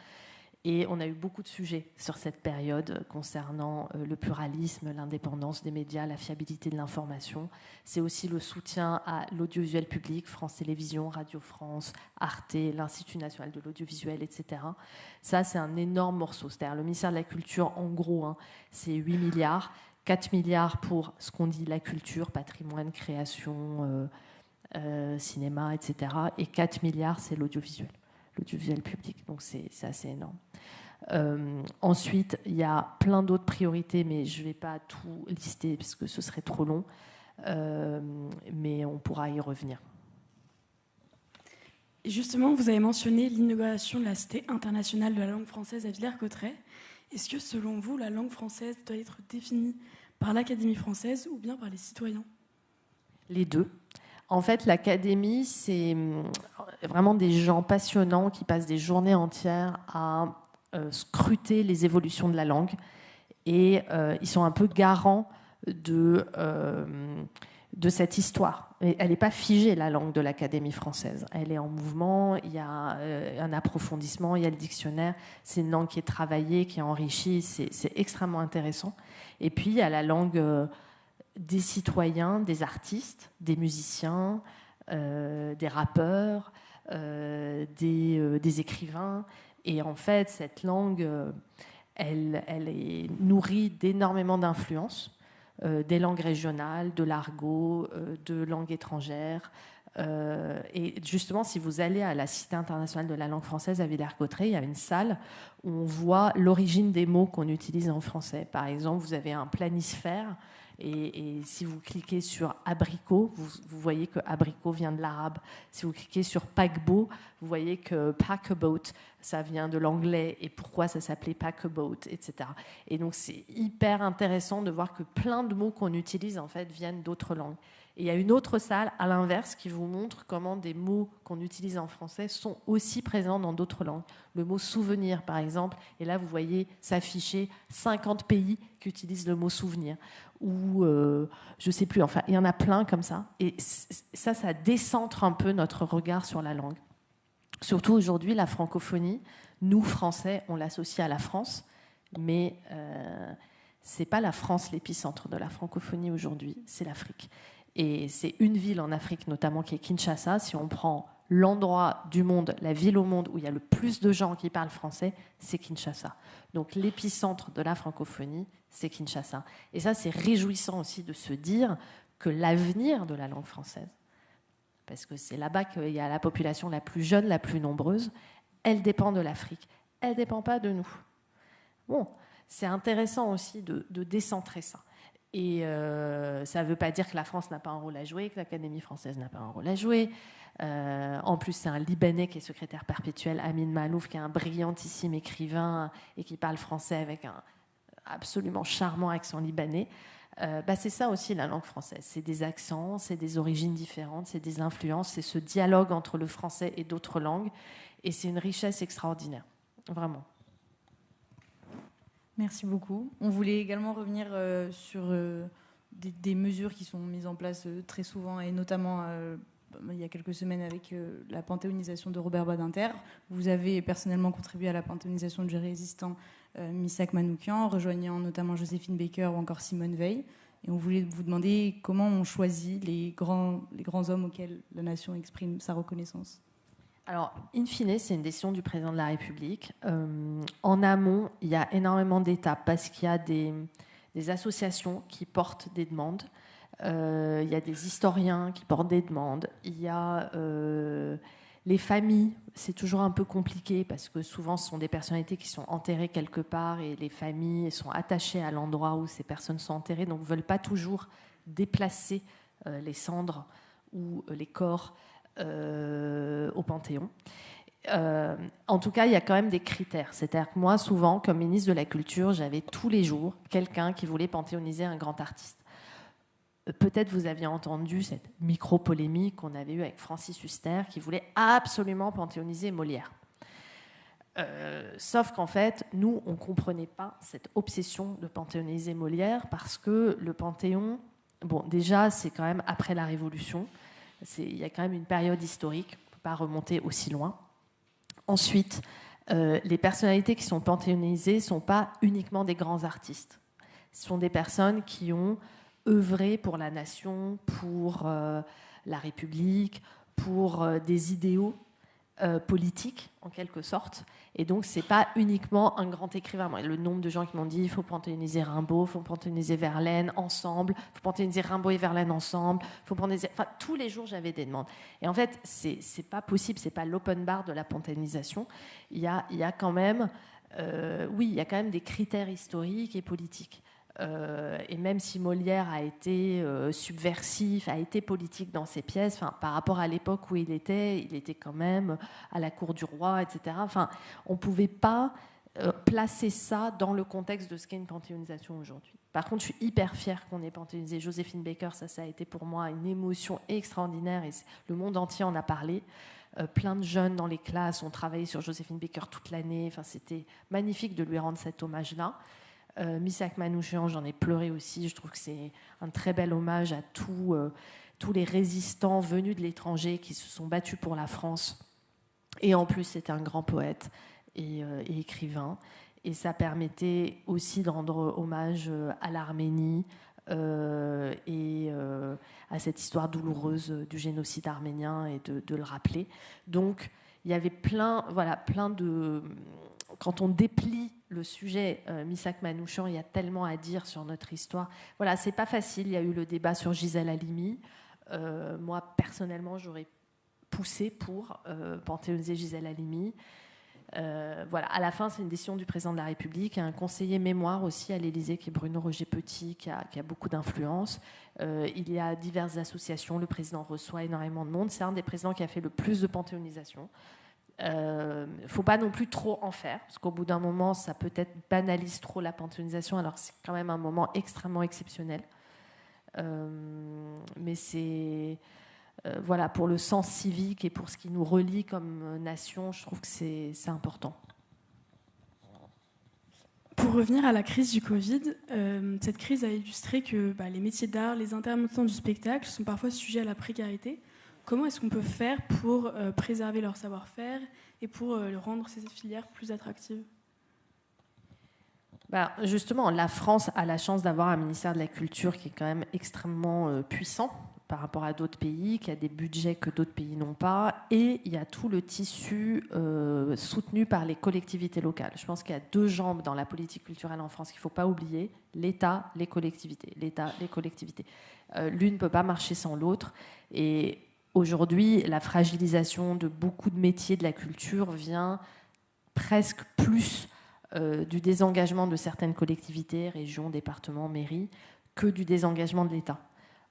Et on a eu beaucoup de sujets sur cette période concernant le pluralisme, l'indépendance des médias, la fiabilité de l'information. C'est aussi le soutien à l'audiovisuel public, France Télévisions, Radio France, Arte, l'Institut national de l'audiovisuel, etc. Ça, c'est un énorme morceau. C'est-à-dire le ministère de la Culture, en gros, c'est 8 milliards, 4 milliards pour ce qu'on dit la culture, patrimoine, création, cinéma, etc. Et 4 milliards, c'est l'audiovisuel public. Donc c'est assez énorme. Ensuite, il y a plein d'autres priorités, mais je ne vais pas tout lister parce que ce serait trop long. Mais on pourra y revenir. Et justement, vous avez mentionné l'inauguration de la Cité internationale de la langue française à Villers-Cotterêts. Est-ce que, selon vous, la langue française doit être définie par l'Académie française ou bien par les citoyens ? Les deux. En fait, l'académie, c'est vraiment des gens passionnants qui passent des journées entières à scruter les évolutions de la langue. Et ils sont un peu garants de cette histoire. Et elle n'est pas figée, la langue de l'Académie française. Elle est en mouvement, il y a un approfondissement, il y a le dictionnaire. C'est une langue qui est travaillée, qui est enrichie, c'est extrêmement intéressant. Et puis, il y a la langue des citoyens, des artistes, des musiciens, des rappeurs, des écrivains. Et en fait, cette langue, elle est nourrie d'énormément d'influences, des langues régionales, de l'argot, de langues étrangères. Et justement, si vous allez à la Cité internationale de la langue française à Villers-Cotterêts, il y a une salle où on voit l'origine des mots qu'on utilise en français. Par exemple, vous avez un planisphère. Et si vous cliquez sur abricot, vous voyez que abricot vient de l'arabe. Si vous cliquez sur paquebot, vous voyez que paqueboat, ça vient de l'anglais et pourquoi ça s'appelait paqueboat, etc. Et donc c'est hyper intéressant de voir que plein de mots qu'on utilise en fait viennent d'autres langues. Et il y a une autre salle à l'inverse qui vous montre comment des mots qu'on utilise en français sont aussi présents dans d'autres langues. Le mot souvenir, par exemple, et là vous voyez s'afficher 50 pays qui utilisent le mot souvenir. Ou je ne sais plus, enfin il y en a plein comme ça. Et ça décentre un peu notre regard sur la langue. Surtout aujourd'hui, la francophonie, nous Français, on l'associe à la France, mais c'est pas la France l'épicentre de la francophonie aujourd'hui, c'est l'Afrique. Et c'est une ville en Afrique notamment qui est Kinshasa. Si on prend l'endroit du monde, la ville au monde où il y a le plus de gens qui parlent français, c'est Kinshasa. Donc l'épicentre de la francophonie, c'est Kinshasa. Et ça, c'est réjouissant aussi de se dire que l'avenir de la langue française, parce que c'est là-bas qu'il y a la population la plus jeune, la plus nombreuse, elle dépend de l'Afrique. Elle ne dépend pas de nous. Bon, c'est intéressant aussi de décentrer ça. Et ça ne veut pas dire que la France n'a pas un rôle à jouer, que l'Académie française n'a pas un rôle à jouer. En plus, c'est un Libanais qui est secrétaire perpétuel, Amin Malouf, qui est un brillantissime écrivain et qui parle français avec un absolument charmant accent libanais. C'est ça aussi la langue française. C'est des accents, c'est des origines différentes, c'est des influences, c'est ce dialogue entre le français et d'autres langues. Et c'est une richesse extraordinaire, vraiment. Merci beaucoup. On voulait également revenir sur des mesures qui sont mises en place très souvent, et notamment il y a quelques semaines avec la panthéonisation de Robert Badinter. Vous avez personnellement contribué à la panthéonisation du résistant Missak Manoukian, rejoignant notamment Joséphine Baker ou encore Simone Veil. Et on voulait vous demander comment on choisit les grands hommes auxquels la nation exprime sa reconnaissance. Alors, in fine, c'est une décision du président de la République. En amont, il y a énormément d'étapes parce qu'il y a des associations qui portent des demandes, il y a des historiens qui portent des demandes, il y a les familles. C'est toujours un peu compliqué parce que souvent, ce sont des personnalités qui sont enterrées quelque part et les familles sont attachées à l'endroit où ces personnes sont enterrées, donc ne veulent pas toujours déplacer les cendres ou les corps au Panthéon. En tout cas, il y a quand même des critères. C'est-à-dire que moi, souvent, comme ministre de la Culture, j'avais tous les jours quelqu'un qui voulait panthéoniser un grand artiste. Peut-être vous aviez entendu cette micro-polémique qu'on avait eue avec Francis Huster qui voulait absolument panthéoniser Molière. Sauf qu'en fait, nous, on ne comprenait pas cette obsession de panthéoniser Molière parce que le Panthéon, bon, déjà, c'est quand même après la Révolution. Il y a quand même une période historique, on ne peut pas remonter aussi loin. Ensuite, les personnalités qui sont panthéonisées ne sont pas uniquement des grands artistes. Ce sont des personnes qui ont œuvré pour la nation, pour la République, pour des idéaux politiques, en quelque sorte. Et donc, ce n'est pas uniquement un grand écrivain. Moi, le nombre de gens qui m'ont dit il faut panthéoniser Rimbaud, il faut panthéoniser Verlaine ensemble, il faut panthéoniser Rimbaud et Verlaine ensemble, faut panthéoniser... Enfin, tous les jours, j'avais des demandes. Et en fait, ce n'est pas possible, ce n'est pas l'open bar de la panthéonisation. Il y a quand même... oui, il y a quand même des critères historiques et politiques. Et même si Molière a été subversif, a été politique dans ses pièces, par rapport à l'époque où il était quand même à la cour du roi, etc. On ne pouvait pas placer ça dans le contexte de ce qu'est une panthéonisation aujourd'hui. Par contre, je suis hyper fière qu'on ait panthéonisé Joséphine Baker. Ça a été pour moi une émotion extraordinaire et le monde entier en a parlé. Plein de jeunes dans les classes ont travaillé sur Joséphine Baker toute l'année. Enfin, c'était magnifique de lui rendre cet hommage-là. Missak Manouchian, j'en ai pleuré aussi. Je trouve que c'est un très bel hommage à tous les résistants venus de l'étranger qui se sont battus pour la France. Et en plus, c'était un grand poète et écrivain. Et ça permettait aussi de rendre hommage à l'Arménie et à cette histoire douloureuse du génocide arménien et de le rappeler. Donc, il y avait plein de... Quand on déplie le sujet Missak Manouchian, il y a tellement à dire sur notre histoire. Voilà, c'est pas facile. Il y a eu le débat sur Gisèle Halimi. Moi, personnellement, j'aurais poussé pour panthéoniser Gisèle Halimi. Voilà, à la fin, c'est une décision du président de la République. Il y a un conseiller mémoire aussi à l'Élysée qui est Bruno Roger Petit, qui a beaucoup d'influence. Il y a diverses associations. Le président reçoit énormément de monde. C'est un des présidents qui a fait le plus de panthéonisation. Faut pas non plus trop en faire, parce qu'au bout d'un moment, ça peut-être banalise trop la panthéonisation, alors c'est quand même un moment extrêmement exceptionnel. Mais c'est... voilà, pour le sens civique et pour ce qui nous relie comme nation, je trouve que c'est important. Pour revenir à la crise du Covid, cette crise a illustré que les métiers d'art, les intermittents du spectacle sont parfois sujets à la précarité. Comment est-ce qu'on peut faire pour préserver leur savoir-faire et pour rendre ces filières plus attractives ? Justement, la France a la chance d'avoir un ministère de la Culture qui est quand même extrêmement puissant par rapport à d'autres pays, qui a des budgets que d'autres pays n'ont pas, et il y a tout le tissu soutenu par les collectivités locales. Je pense qu'il y a deux jambes dans la politique culturelle en France qu'il ne faut pas oublier, l'État, les collectivités. L'État, les collectivités. L'une ne peut pas marcher sans l'autre, et aujourd'hui, la fragilisation de beaucoup de métiers de la culture vient presque plus du désengagement de certaines collectivités, régions, départements, mairies, que du désengagement de l'État.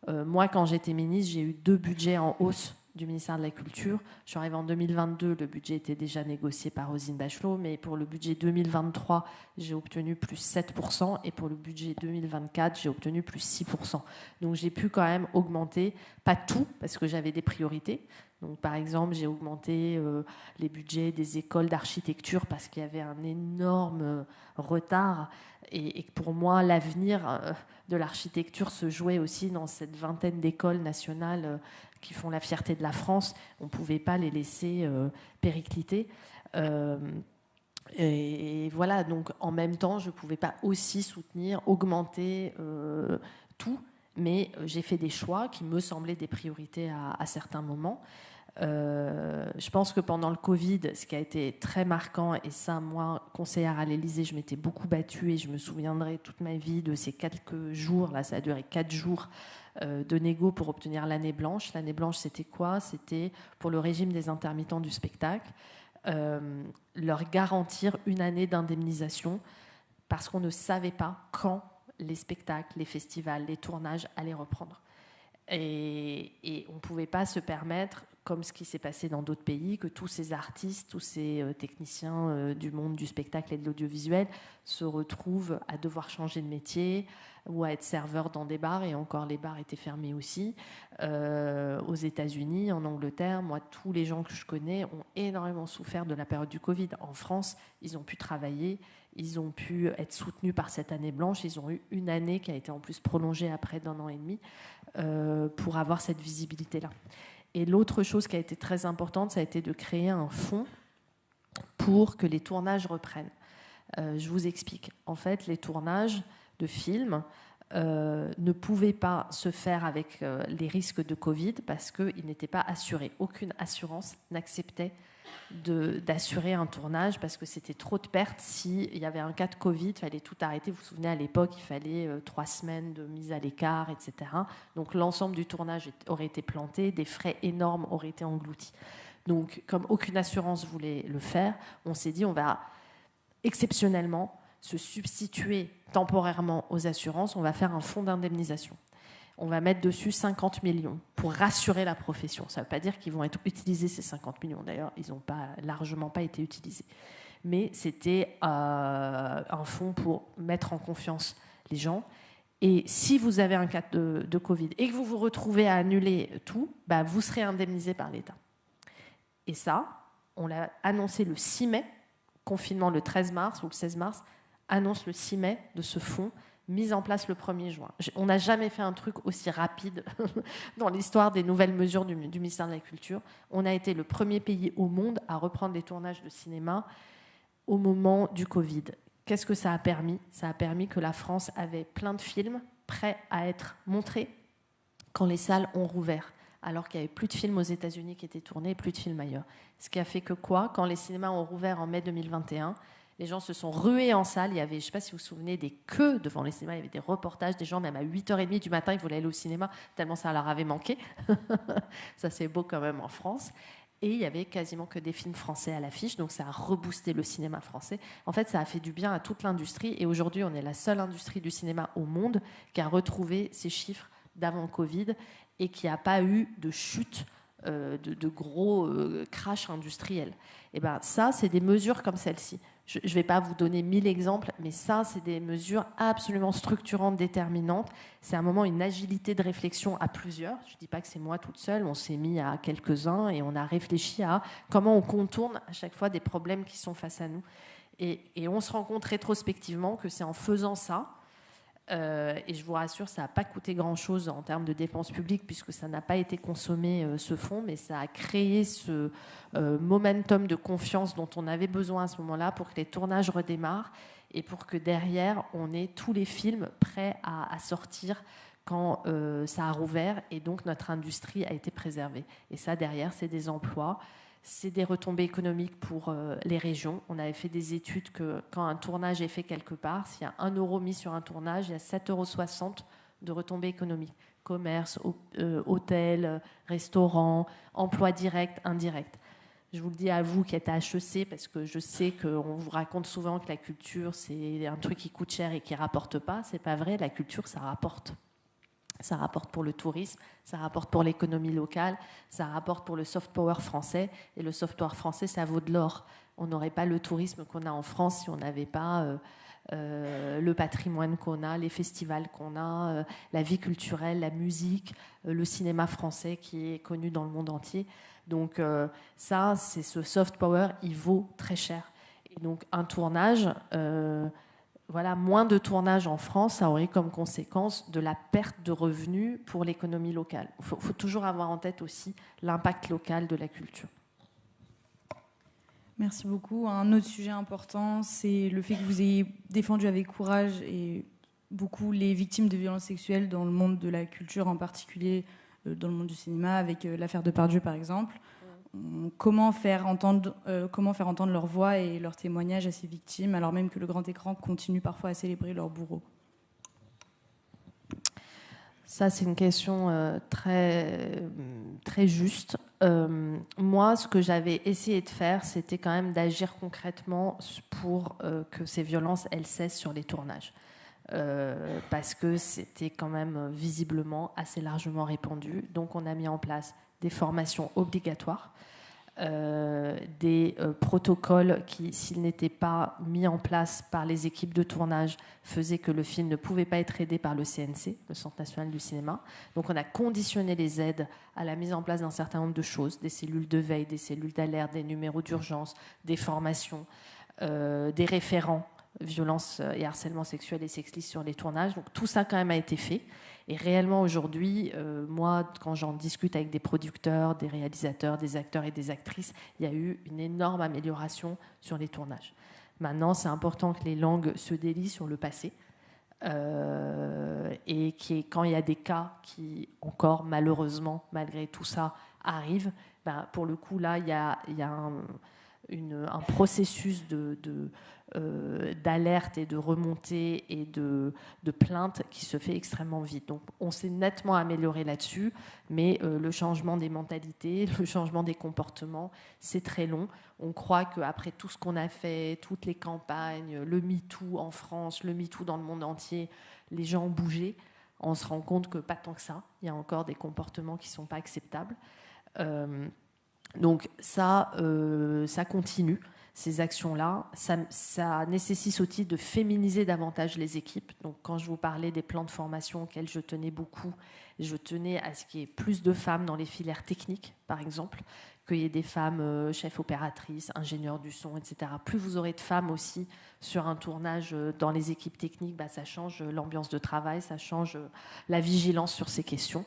Moi, quand j'étais ministre, j'ai eu 2 budgets en hausse du ministère de la Culture. Je suis arrivée en 2022, le budget était déjà négocié par Roselyne Bachelot, mais pour le budget 2023, j'ai obtenu plus 7%, et pour le budget 2024, j'ai obtenu plus 6%. Donc j'ai pu quand même augmenter, pas tout, parce que j'avais des priorités. Donc, par exemple, j'ai augmenté les budgets des écoles d'architecture parce qu'il y avait un énorme retard. Et pour moi, l'avenir de l'architecture se jouait aussi dans cette vingtaine d'écoles nationales qui font la fierté de la France. On ne pouvait pas les laisser péricliter. Et voilà, donc en même temps, je ne pouvais pas aussi soutenir, augmenter tout. Mais j'ai fait des choix qui me semblaient des priorités à certains moments. Je pense que pendant le Covid, ce qui a été très marquant, et ça, moi, conseillère à l'Élysée, je m'étais beaucoup battue et je me souviendrai toute ma vie de ces quelques jours, là, ça a duré 4 jours de négo pour obtenir l'année blanche. L'année blanche, c'était quoi ? C'était pour le régime des intermittents du spectacle, leur garantir une année d'indemnisation parce qu'on ne savait pas quand les spectacles, les festivals, les tournages allaient reprendre. Et on ne pouvait pas se permettre, comme ce qui s'est passé dans d'autres pays, que tous ces artistes, tous ces techniciens du monde du spectacle et de l'audiovisuel se retrouvent à devoir changer de métier ou à être serveurs dans des bars, et encore les bars étaient fermés aussi. Aux États-Unis, en Angleterre, moi, tous les gens que je connais ont énormément souffert de la période du Covid. En France, ils ont pu travailler, ils ont pu être soutenus par cette année blanche, ils ont eu une année qui a été en plus prolongée après d'1 an et demi pour avoir cette visibilité-là. Et l'autre chose qui a été très importante, ça a été de créer un fonds pour que les tournages reprennent. Je vous explique. En fait, les tournages de films ne pouvaient pas se faire avec les risques de Covid parce qu'ils n'étaient pas assurés. Aucune assurance n'acceptait d'assurer un tournage parce que c'était trop de pertes. S'il y avait un cas de Covid, il fallait tout arrêter. Vous vous souvenez, à l'époque, il fallait 3 semaines de mise à l'écart, etc. Donc l'ensemble du tournage aurait été planté, des frais énormes auraient été engloutis. Donc, comme aucune assurance voulait le faire, on s'est dit on va exceptionnellement se substituer temporairement aux assurances, on va faire un fonds d'indemnisation. On va mettre dessus 50 millions pour rassurer la profession. Ça ne veut pas dire qu'ils vont être utilisés, ces 50 millions. D'ailleurs, ils n'ont largement pas été utilisés. mais c'était un fonds pour mettre en confiance les gens. Et si vous avez un cas de Covid et que vous vous retrouvez à annuler tout, bah, vous serez indemnisé par l'État. Et ça, on l'a annoncé le 6 mai, confinement le 13 mars ou le 16 mars, annonce le 6 mai de ce fonds mis en place le 1er juin. On n'a jamais fait un truc aussi rapide dans l'histoire des nouvelles mesures du ministère de la Culture. On a été le premier pays au monde à reprendre les tournages de cinéma au moment du Covid. Qu'est-ce que ça a permis ? Ça a permis que la France avait plein de films prêts à être montrés quand les salles ont rouvert, alors qu'il n'y avait plus de films aux États-Unis qui étaient tournés, plus de films ailleurs. Ce qui a fait que quoi ? Quand les cinémas ont rouvert en mai 2021, les gens se sont rués en salle. Il y avait, je ne sais pas si vous vous souvenez, des queues devant les cinémas. Il y avait des reportages, des gens, même à 8h30 du matin, ils voulaient aller au cinéma, tellement ça leur avait manqué. Ça, c'est beau quand même en France. Et il y avait quasiment que des films français à l'affiche, donc ça a reboosté le cinéma français. En fait, ça a fait du bien à toute l'industrie. Et aujourd'hui, on est la seule industrie du cinéma au monde qui a retrouvé ses chiffres d'avant Covid et qui n'a pas eu de chute, de gros crash industriel. Et ben, ça, c'est des mesures comme celle-ci. Je ne vais pas vous donner 1000 exemples, mais ça, c'est des mesures absolument structurantes, déterminantes. C'est un moment, une agilité de réflexion à plusieurs. Je ne dis pas que c'est moi toute seule, on s'est mis à quelques-uns et on a réfléchi à comment on contourne à chaque fois des problèmes qui sont face à nous. Et on se rend compte rétrospectivement que c'est en faisant ça, et je vous rassure, ça n'a pas coûté grand-chose en termes de dépenses publiques puisque ça n'a pas été consommé, ce fonds, mais ça a créé ce momentum de confiance dont on avait besoin à ce moment-là pour que les tournages redémarrent et pour que derrière, on ait tous les films prêts à sortir quand ça a rouvert et donc notre industrie a été préservée. Et ça, derrière, c'est des emplois. C'est des retombées économiques pour les régions. On avait fait des études que quand un tournage est fait quelque part, s'il y a 1 euro mis sur un tournage, il y a 7,60 € de retombées économiques. Commerce, hôtel, restaurant, emploi direct, indirect. Je vous le dis à vous qui êtes à HEC, parce que je sais qu'on vous raconte souvent que la culture, c'est un truc qui coûte cher et qui ne rapporte pas. Ce n'est pas vrai, la culture, ça rapporte. Ça rapporte pour le tourisme, ça rapporte pour l'économie locale, ça rapporte pour le soft power français. Et le soft power français, ça vaut de l'or. On n'aurait pas le tourisme qu'on a en France si on n'avait pas le patrimoine qu'on a, les festivals qu'on a, la vie culturelle, la musique, le cinéma français qui est connu dans le monde entier. Donc ça, c'est ce soft power, il vaut très cher. Et donc un tournage... Voilà, moins de tournages en France, ça aurait comme conséquence de la perte de revenus pour l'économie locale. Il faut toujours avoir en tête aussi l'impact local de la culture. Merci beaucoup. Un autre sujet important, c'est le fait que vous ayez défendu avec courage et beaucoup les victimes de violences sexuelles dans le monde de la culture, en particulier dans le monde du cinéma, avec l'affaire Depardieu par exemple. Comment faire entendre leur voix et leur témoignage à ces victimes, alors même que le grand écran continue parfois à célébrer leurs bourreaux? Ça, c'est une question très, très juste. Moi, ce que j'avais essayé de faire, c'était quand même d'agir concrètement pour que ces violences, elles cessent sur les tournages. Parce que c'était quand même visiblement assez largement répandu. Donc, on a mis en place des formations obligatoires, des protocoles qui, s'ils n'étaient pas mis en place par les équipes de tournage, faisaient que le film ne pouvait pas être aidé par le CNC, le Centre national du cinéma. Donc on a conditionné les aides à la mise en place d'un certain nombre de choses, des cellules de veille, des cellules d'alerte, des numéros d'urgence, des formations, des référents violences et harcèlement sexuel et sexiste sur les tournages. Donc tout ça quand même a été fait. Et réellement aujourd'hui, moi, quand j'en discute avec des producteurs, des réalisateurs, des acteurs et des actrices, il y a eu une énorme amélioration sur les tournages. Maintenant, c'est important que les langues se délient sur le passé. Et quand il y a des cas qui, encore malheureusement, malgré tout ça, arrivent, ben, pour le coup, là, il y a un processus d'alerte et de remontée et de plainte qui se fait extrêmement vite. Donc on s'est nettement amélioré là-dessus, mais le changement des mentalités, le changement des comportements, c'est très long. On croit qu'après tout ce qu'on a fait, toutes les campagnes, le MeToo en France, le MeToo dans le monde entier, les gens ont bougé. On se rend compte que pas tant que ça. Il y a encore des comportements qui ne sont pas acceptables. Donc ça continue. ces actions-là. Ça nécessite aussi de féminiser davantage les équipes. Donc, quand je vous parlais des plans de formation auxquels je tenais beaucoup, je tenais à ce qu'il y ait plus de femmes dans les filières techniques, par exemple, qu'il y ait des femmes chefs opératrices, ingénieurs du son, etc. Plus vous aurez de femmes aussi sur un tournage dans les équipes techniques, ça change l'ambiance de travail, ça change la vigilance sur ces questions.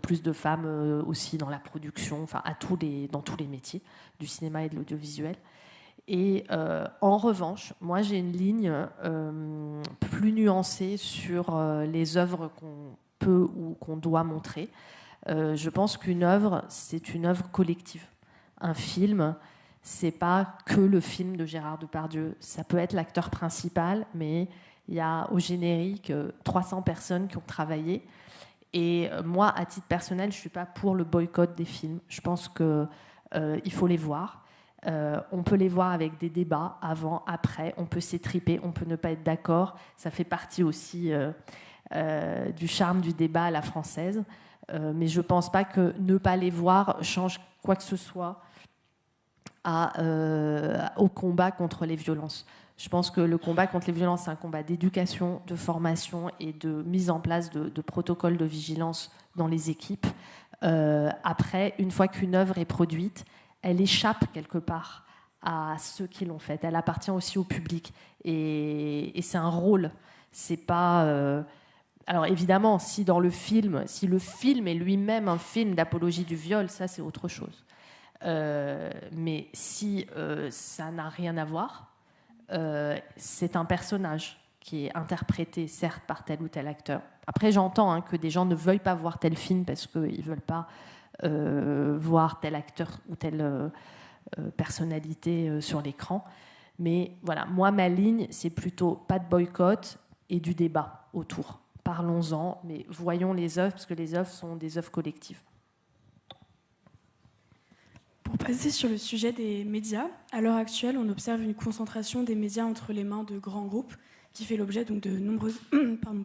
Plus de femmes aussi dans la production, enfin dans tous les métiers du cinéma et de l'audiovisuel. Et en revanche, moi j'ai une ligne plus nuancée sur les œuvres qu'on peut ou qu'on doit montrer. Je pense qu'une œuvre, c'est une œuvre collective. Un film, c'est pas que le film de Gérard Depardieu. Ça peut être l'acteur principal, mais il y a au générique 300 personnes qui ont travaillé. Et moi, à titre personnel, je ne suis pas pour le boycott des films. Je pense qu'il faut les voir. On peut les voir avec des débats avant, après. On peut s'étriper, on peut ne pas être d'accord. Ça fait partie aussi du charme du débat à la française. Mais je ne pense pas que ne pas les voir change quoi que ce soit au combat contre les violences. Je pense que le combat contre les violences, c'est un combat d'éducation, de formation et de mise en place de protocoles de vigilance dans les équipes. Après, une fois qu'une œuvre est produite, elle échappe quelque part à ceux qui l'ont faite. Elle appartient aussi au public. Et c'est un rôle. C'est pas... Alors évidemment, si le film est lui-même un film d'apologie du viol, ça c'est autre chose. Mais si ça n'a rien à voir, c'est un personnage qui est interprété, certes, par tel ou tel acteur. Après, j'entends que des gens ne veuillent pas voir tel film parce qu'ils ne veulent pas voir tel acteur ou telle personnalité sur l'écran. Mais voilà, moi, ma ligne, c'est plutôt pas de boycott et du débat autour. Parlons-en, mais voyons les œuvres, parce que les œuvres sont des œuvres collectives. Pour passer sur le sujet des médias, à l'heure actuelle, on observe une concentration des médias entre les mains de grands groupes qui fait l'objet donc de nombreuses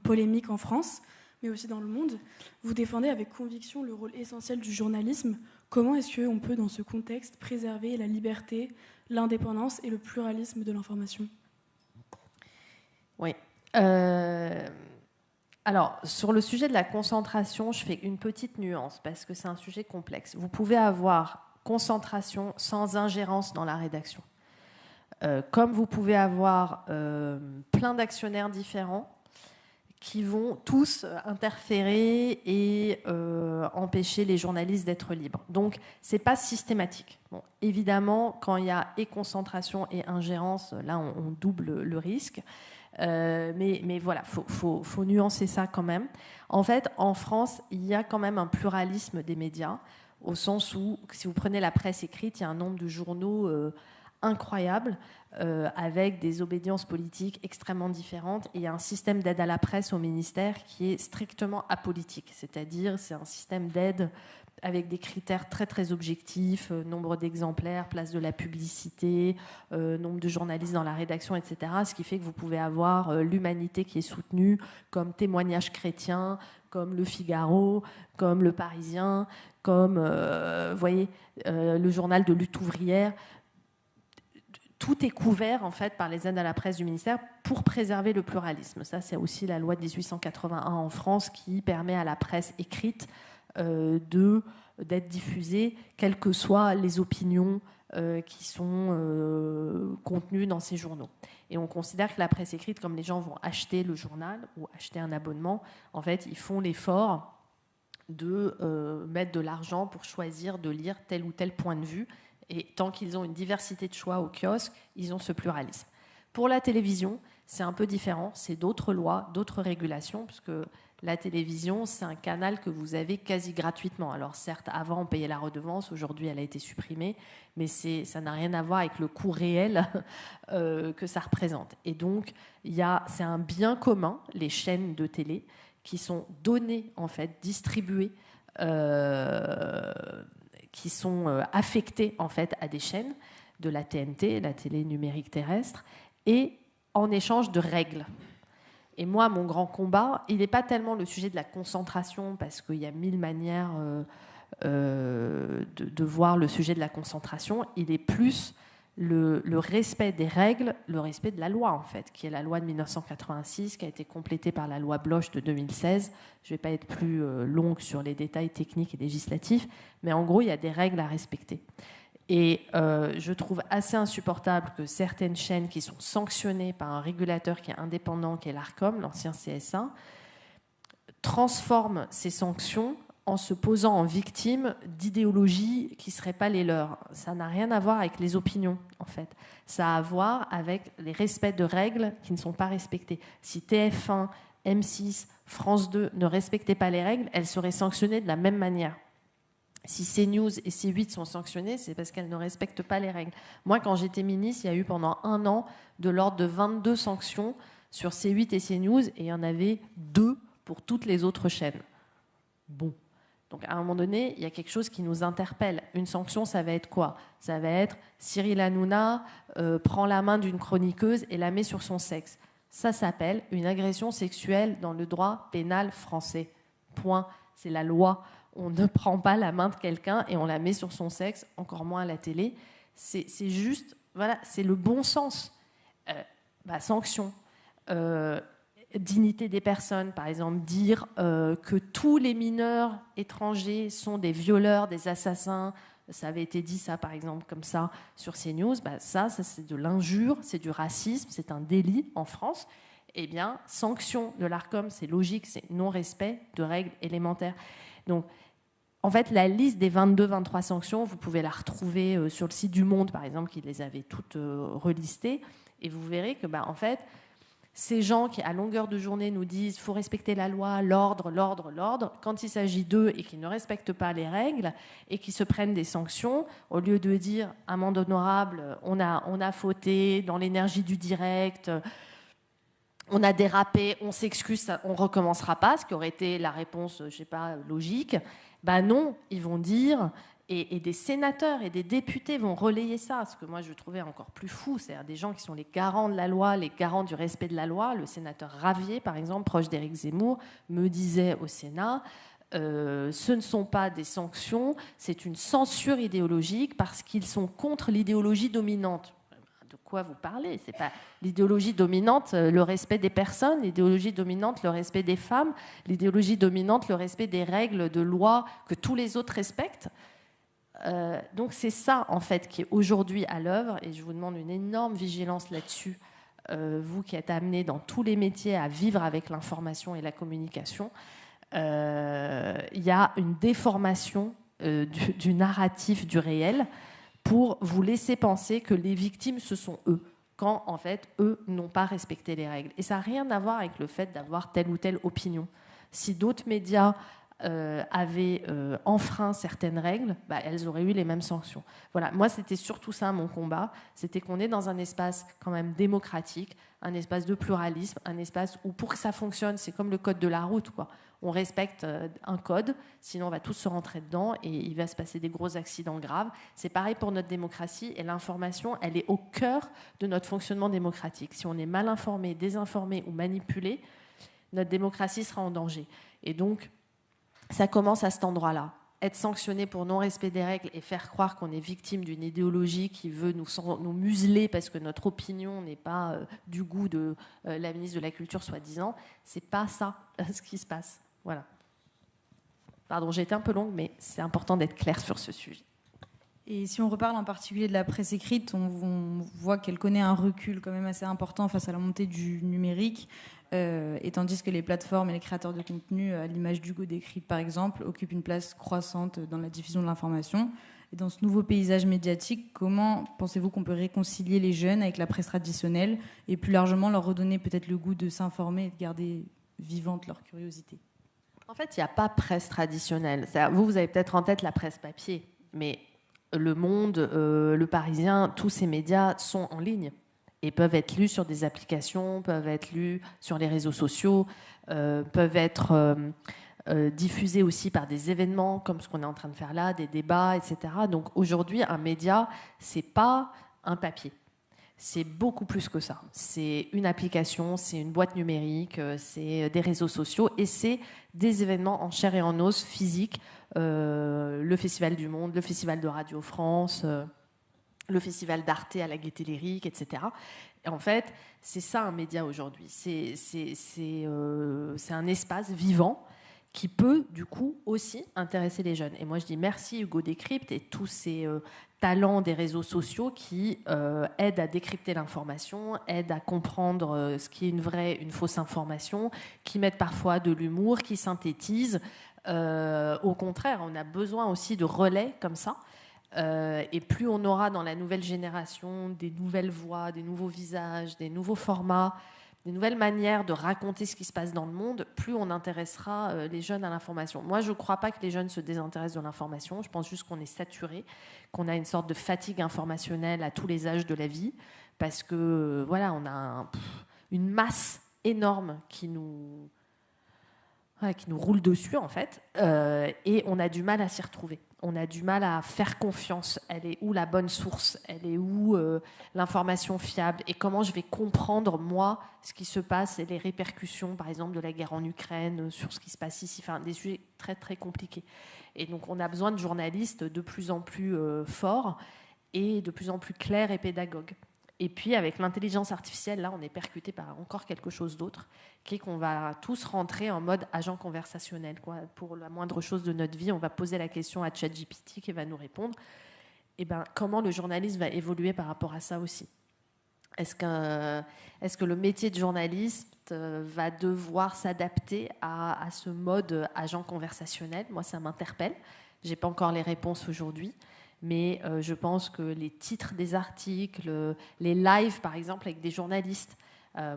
polémiques en France, mais aussi dans le monde. Vous défendez avec conviction le rôle essentiel du journalisme. Comment est-ce qu'on peut, dans ce contexte, préserver la liberté, l'indépendance et le pluralisme de l'information ? Oui. Alors, sur le sujet de la concentration, je fais une petite nuance parce que c'est un sujet complexe. Vous pouvez avoir concentration sans ingérence dans la rédaction. Comme vous pouvez avoir plein d'actionnaires différents qui vont tous interférer et empêcher les journalistes d'être libres. Donc, ce n'est pas systématique. Bon, évidemment, quand il y a et concentration et ingérence, là, on double le risque. Mais voilà, faut nuancer ça quand même. En fait, en France, il y a quand même un pluralisme des médias, au sens où, si vous prenez la presse écrite, il y a un nombre de journaux incroyable, avec des obédiences politiques extrêmement différentes, et il y a un système d'aide à la presse au ministère qui est strictement apolitique, c'est-à-dire c'est un système d'aide avec des critères très très objectifs, nombre d'exemplaires, place de la publicité, nombre de journalistes dans la rédaction, etc. Ce qui fait que vous pouvez avoir l'Humanité qui est soutenue comme Témoignage chrétien, comme Le Figaro, comme Le Parisien, comme voyez, le journal de lutte ouvrière. Tout est couvert en fait par les aides à la presse du ministère pour préserver le pluralisme. Ça, c'est aussi la loi de 1881 en France qui permet à la presse écrite d'être diffusée, quelles que soient les opinions qui sont contenues dans ces journaux. Et on considère que la presse écrite, comme les gens vont acheter le journal ou acheter un abonnement, en fait, ils font l'effort de mettre de l'argent pour choisir de lire tel ou tel point de vue. Et tant qu'ils ont une diversité de choix au kiosque, ils ont ce pluralisme. Pour la télévision, c'est un peu différent. C'est d'autres lois, d'autres régulations, parce que la télévision, c'est un canal que vous avez quasi gratuitement. Alors certes, avant, on payait la redevance. Aujourd'hui, elle a été supprimée. Mais ça n'a rien à voir avec le coût réel que ça représente. Et donc, c'est un bien commun, les chaînes de télé, qui sont données, en fait, distribuées, qui sont affectés en fait à des chaînes de la TNT, la télé numérique terrestre, et en échange de règles. Et moi, mon grand combat, il n'est pas tellement le sujet de la concentration, parce qu'il y a 1000 manières de voir le sujet de la concentration, il est plus le respect des règles, le respect de la loi, en fait, qui est la loi de 1986, qui a été complétée par la loi Bloch de 2016. Je ne vais pas être plus longue sur les détails techniques et législatifs, mais en gros, il y a des règles à respecter. Et je trouve assez insupportable que certaines chaînes qui sont sanctionnées par un régulateur qui est indépendant, qui est l'ARCOM, l'ancien CSA, transforment ces sanctions en se posant en victime d'idéologies qui ne seraient pas les leurs. Ça n'a rien à voir avec les opinions, en fait. Ça a à voir avec les respects de règles qui ne sont pas respectés. Si TF1, M6, France 2 ne respectaient pas les règles, elles seraient sanctionnées de la même manière. Si CNews et C8 sont sanctionnées, c'est parce qu'elles ne respectent pas les règles. Moi, quand j'étais ministre, il y a eu pendant 1 an de l'ordre de 22 sanctions sur C8 et CNews, et il y en avait 2 pour toutes les autres chaînes. Bon. Donc, à un moment donné, il y a quelque chose qui nous interpelle. Une sanction, ça va être quoi? Ça va être Cyril Hanouna prend la main d'une chroniqueuse et la met sur son sexe. Ça s'appelle une agression sexuelle dans le droit pénal français. Point. C'est la loi. On ne prend pas la main de quelqu'un et on la met sur son sexe, encore moins à la télé. C'est juste, voilà, c'est le bon sens. Sanction. Dignité des personnes, par exemple, dire que tous les mineurs étrangers sont des violeurs, des assassins, ça avait été dit ça, par exemple, comme ça, sur CNews, ça c'est de l'injure, c'est du racisme, c'est un délit en France. Eh bien, sanction de l'ARCOM, c'est logique, c'est non-respect de règles élémentaires. Donc, en fait, la liste des 22-23 sanctions, vous pouvez la retrouver sur le site du Monde, par exemple, qui les avait toutes relistées, et vous verrez que, en fait, ces gens qui, à longueur de journée, nous disent qu'il faut respecter la loi, l'ordre, quand il s'agit d'eux et qui ne respectent pas les règles et qui se prennent des sanctions, au lieu de dire amende honorable, on a fauté dans l'énergie du direct, on a dérapé, on s'excuse, on ne recommencera pas, ce qui aurait été la réponse, je ne sais pas, logique. Non, ils vont dire... Et des sénateurs et des députés vont relayer ça, ce que moi je trouvais encore plus fou, c'est-à-dire des gens qui sont les garants de la loi, les garants du respect de la loi. Le sénateur Ravier, par exemple, proche d'Éric Zemmour, me disait au Sénat ce ne sont pas des sanctions, c'est une censure idéologique parce qu'ils sont contre l'idéologie dominante. De quoi vous parlez? C'est pas l'idéologie dominante, le respect des personnes, l'idéologie dominante, le respect des femmes, l'idéologie dominante, le respect des règles de loi que tous les autres respectent. Donc c'est ça en fait qui est aujourd'hui à l'œuvre, et je vous demande une énorme vigilance là-dessus, vous qui êtes amenés dans tous les métiers à vivre avec l'information et la communication. Il y a une déformation du narratif du réel pour vous laisser penser que les victimes ce sont eux, quand en fait eux n'ont pas respecté les règles. Et ça n'a rien à voir avec le fait d'avoir telle ou telle opinion. Si d'autres médias avaient enfreint certaines règles, elles auraient eu les mêmes sanctions. Voilà, moi c'était surtout ça mon combat, c'était qu'on est dans un espace quand même démocratique, un espace de pluralisme, un espace où pour que ça fonctionne, c'est comme le code de la route, quoi. On respecte un code, sinon on va tous se rentrer dedans et il va se passer des gros accidents graves. C'est pareil pour notre démocratie, et l'information, elle est au cœur de notre fonctionnement démocratique. Si on est mal informé, désinformé ou manipulé, notre démocratie sera en danger. Et donc, ça commence à cet endroit-là. Être sanctionné pour non-respect des règles et faire croire qu'on est victime d'une idéologie qui veut nous museler parce que notre opinion n'est pas du goût de la ministre de la Culture, soi-disant, c'est pas ça ce qui se passe. Voilà. Pardon, j'ai été un peu longue, mais c'est important d'être clair sur ce sujet. Et si on reparle en particulier de la presse écrite, on voit qu'elle connaît un recul quand même assez important face à la montée du numérique, et tandis que les plateformes et les créateurs de contenu, à l'image d'Hugo Décrypte par exemple, occupent une place croissante dans la diffusion de l'information. Et dans ce nouveau paysage médiatique, comment pensez-vous qu'on peut réconcilier les jeunes avec la presse traditionnelle et plus largement leur redonner peut-être le goût de s'informer et de garder vivante leur curiosité? En fait, il n'y a pas presse traditionnelle. Vous avez peut-être en tête la presse papier, mais Le Monde, Le Parisien, tous ces médias sont en ligne et peuvent être lus sur des applications, peuvent être lus sur les réseaux sociaux, peuvent être diffusés aussi par des événements comme ce qu'on est en train de faire là, des débats, etc. Donc aujourd'hui, un média, c'est pas un papier. C'est beaucoup plus que ça. C'est une application, c'est une boîte numérique, c'est des réseaux sociaux et c'est des événements en chair et en os physiques. Le Festival du Monde, le Festival de Radio France, le festival d'Arte à la Gaîté Lyrique, etc. Et en fait, c'est ça un média aujourd'hui. C'est un espace vivant qui peut, du coup, aussi intéresser les jeunes. Et moi, je dis merci Hugo Décrypte et tous ces talents des réseaux sociaux qui aident à décrypter l'information, aident à comprendre ce qui est une vraie, une fausse information, qui mettent parfois de l'humour, qui synthétisent. Au contraire, on a besoin aussi de relais comme ça. Et plus on aura dans la nouvelle génération des nouvelles voix, des nouveaux visages, des nouveaux formats, des nouvelles manières de raconter ce qui se passe dans le monde, plus on intéressera les jeunes à l'information. Moi, je ne crois pas que les jeunes se désintéressent de l'information. Je pense juste qu'on est saturé, qu'on a une sorte de fatigue informationnelle à tous les âges de la vie, parce que voilà, on a une masse énorme qui nous roule dessus, en fait, et on a du mal à s'y retrouver. On a du mal à faire confiance. Elle est où la bonne source? Elle est où l'information fiable? Et comment je vais comprendre, moi, ce qui se passe et les répercussions, par exemple, de la guerre en Ukraine, sur ce qui se passe ici. Enfin, des sujets très, très compliqués. Et donc, on a besoin de journalistes de plus en plus forts et de plus en plus clairs et pédagogues. Et puis, avec l'intelligence artificielle, là, on est percuté par encore quelque chose d'autre, qui est qu'on va tous rentrer en mode agent conversationnel, quoi. Pour la moindre chose de notre vie, on va poser la question à ChatGPT qui va nous répondre. Et ben, comment le journaliste va évoluer par rapport à ça aussi? Est-ce que le métier de journaliste va devoir s'adapter à ce mode agent conversationnel? Moi, ça m'interpelle. Je n'ai pas encore les réponses aujourd'hui. Mais je pense que les titres des articles, les lives, par exemple, avec des journalistes.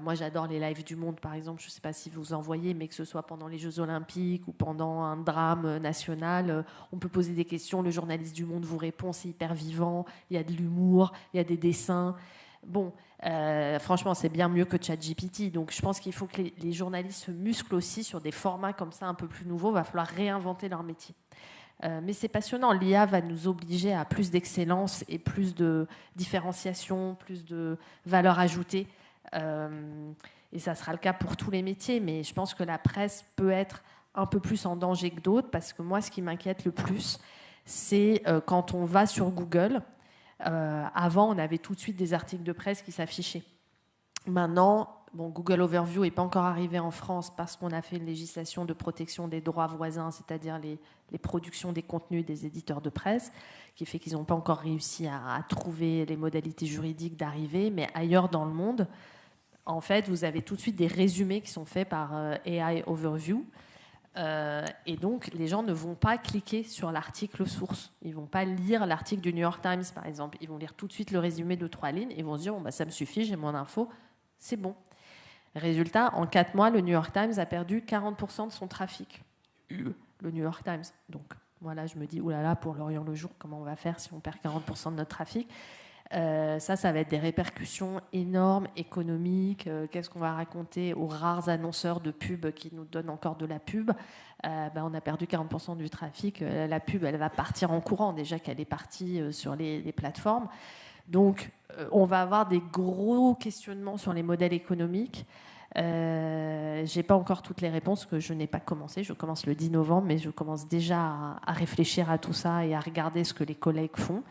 Moi, j'adore les lives du Monde, par exemple. Je ne sais pas si vous en voyez, mais que ce soit pendant les Jeux Olympiques ou pendant un drame national, on peut poser des questions. Le journaliste du Monde vous répond, c'est hyper vivant. Il y a de l'humour, il y a des dessins. Bon, franchement, c'est bien mieux que ChatGPT. Donc, je pense qu'il faut que les journalistes se musclent aussi sur des formats comme ça un peu plus nouveaux. Il va falloir réinventer leur métier. Mais c'est passionnant. L'IA va nous obliger à plus d'excellence et plus de différenciation, plus de valeur ajoutée. Et ça sera le cas pour tous les métiers. Mais je pense que la presse peut être un peu plus en danger que d'autres, parce que moi, ce qui m'inquiète le plus, c'est quand on va sur Google. Avant, on avait tout de suite des articles de presse qui s'affichaient. Maintenant, Google Overview n'est pas encore arrivé en France parce qu'on a fait une législation de protection des droits voisins, c'est-à-dire les productions des contenus des éditeurs de presse, qui fait qu'ils n'ont pas encore réussi à trouver les modalités juridiques d'arriver. Mais ailleurs dans le monde, en fait, vous avez tout de suite des résumés qui sont faits par AI Overview. Et donc, les gens ne vont pas cliquer sur l'article source. Ils ne vont pas lire l'article du New York Times, par exemple. Ils vont lire tout de suite le résumé de 3 lignes et vont se dire ça me suffit, j'ai mon info, c'est bon. Résultat, en 4 mois, le New York Times a perdu 40% de son trafic. Le New York Times. Donc, voilà, je me dis, oulala, pour Lorient le Jour, comment on va faire si on perd 40% de notre trafic? Ça va être des répercussions énormes, économiques. Qu'est-ce qu'on va raconter aux rares annonceurs de pub qui nous donnent encore de la pub? On a perdu 40% du trafic. La pub, elle va partir en courant, déjà qu'elle est partie sur les plateformes. Donc, on va avoir des gros questionnements sur les modèles économiques. Je n'ai pas encore toutes les réponses, que je n'ai pas commencé. Je commence le 10 novembre, mais je commence déjà à réfléchir à tout ça et à regarder ce que les collègues font.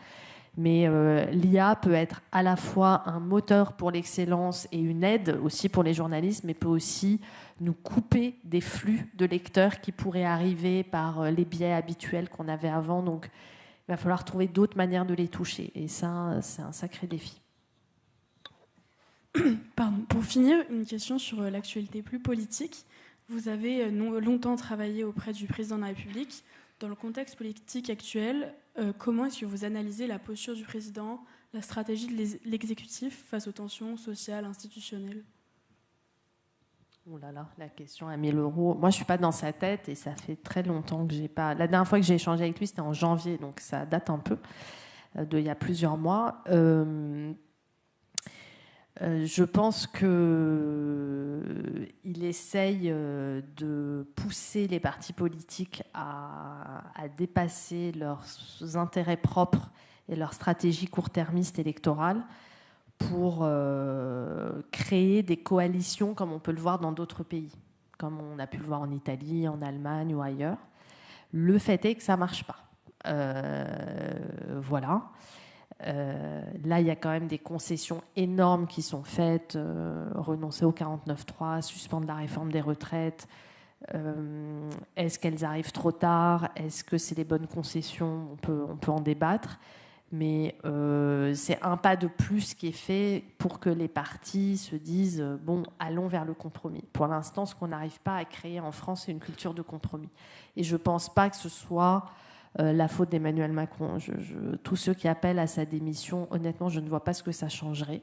Mais l'IA peut être à la fois un moteur pour l'excellence et une aide aussi pour les journalistes, mais peut aussi nous couper des flux de lecteurs qui pourraient arriver par les biais habituels qu'on avait avant. Donc, il va falloir trouver d'autres manières de les toucher. Et ça, c'est un sacré défi. Pardon. Pour finir, une question sur l'actualité plus politique. Vous avez longtemps travaillé auprès du président de la République. Dans le contexte politique actuel, comment est-ce que vous analysez la posture du président, la stratégie de l'exécutif face aux tensions sociales, institutionnelles? Oh là là, la question à 1000 euros. Moi, je ne suis pas dans sa tête et ça fait très longtemps que j'ai pas... La dernière fois que j'ai échangé avec lui, c'était en janvier, donc ça date un peu, il y a plusieurs mois. Je pense qu'il essaye de pousser les partis politiques à dépasser leurs intérêts propres et leur stratégie court-termiste électorale pour créer des coalitions comme on peut le voir dans d'autres pays, comme on a pu le voir en Italie, en Allemagne ou ailleurs. Le fait est que ça ne marche pas. Voilà. Là, il y a quand même des concessions énormes qui sont faites, renoncer au 49.3, suspendre la réforme des retraites. Est-ce qu'elles arrivent trop tard? Est-ce que c'est les bonnes concessions? On peut en débattre. Mais c'est un pas de plus qui est fait pour que les partis se disent bon, allons vers le compromis. Pour l'instant, ce qu'on n'arrive pas à créer en France, c'est une culture de compromis. Et je ne pense pas que ce soit la faute d'Emmanuel Macron. Tous ceux qui appellent à sa démission, honnêtement, je ne vois pas ce que ça changerait.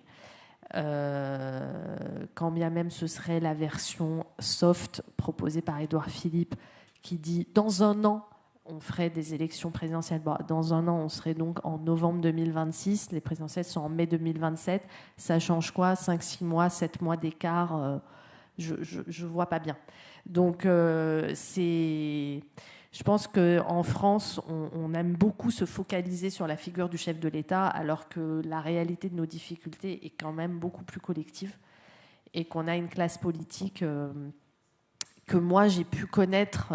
Quand bien même ce serait la version soft proposée par Édouard Philippe, qui dit dans un an, on ferait des élections présidentielles. Bon, dans un an, on serait donc en novembre 2026. Les présidentielles sont en mai 2027. Ça change quoi? 5, 6 mois, 7 mois d'écart? Je ne vois pas bien. Donc, je pense qu'en France, on aime beaucoup se focaliser sur la figure du chef de l'État, alors que la réalité de nos difficultés est quand même beaucoup plus collective et qu'on a une classe politique que moi, j'ai pu connaître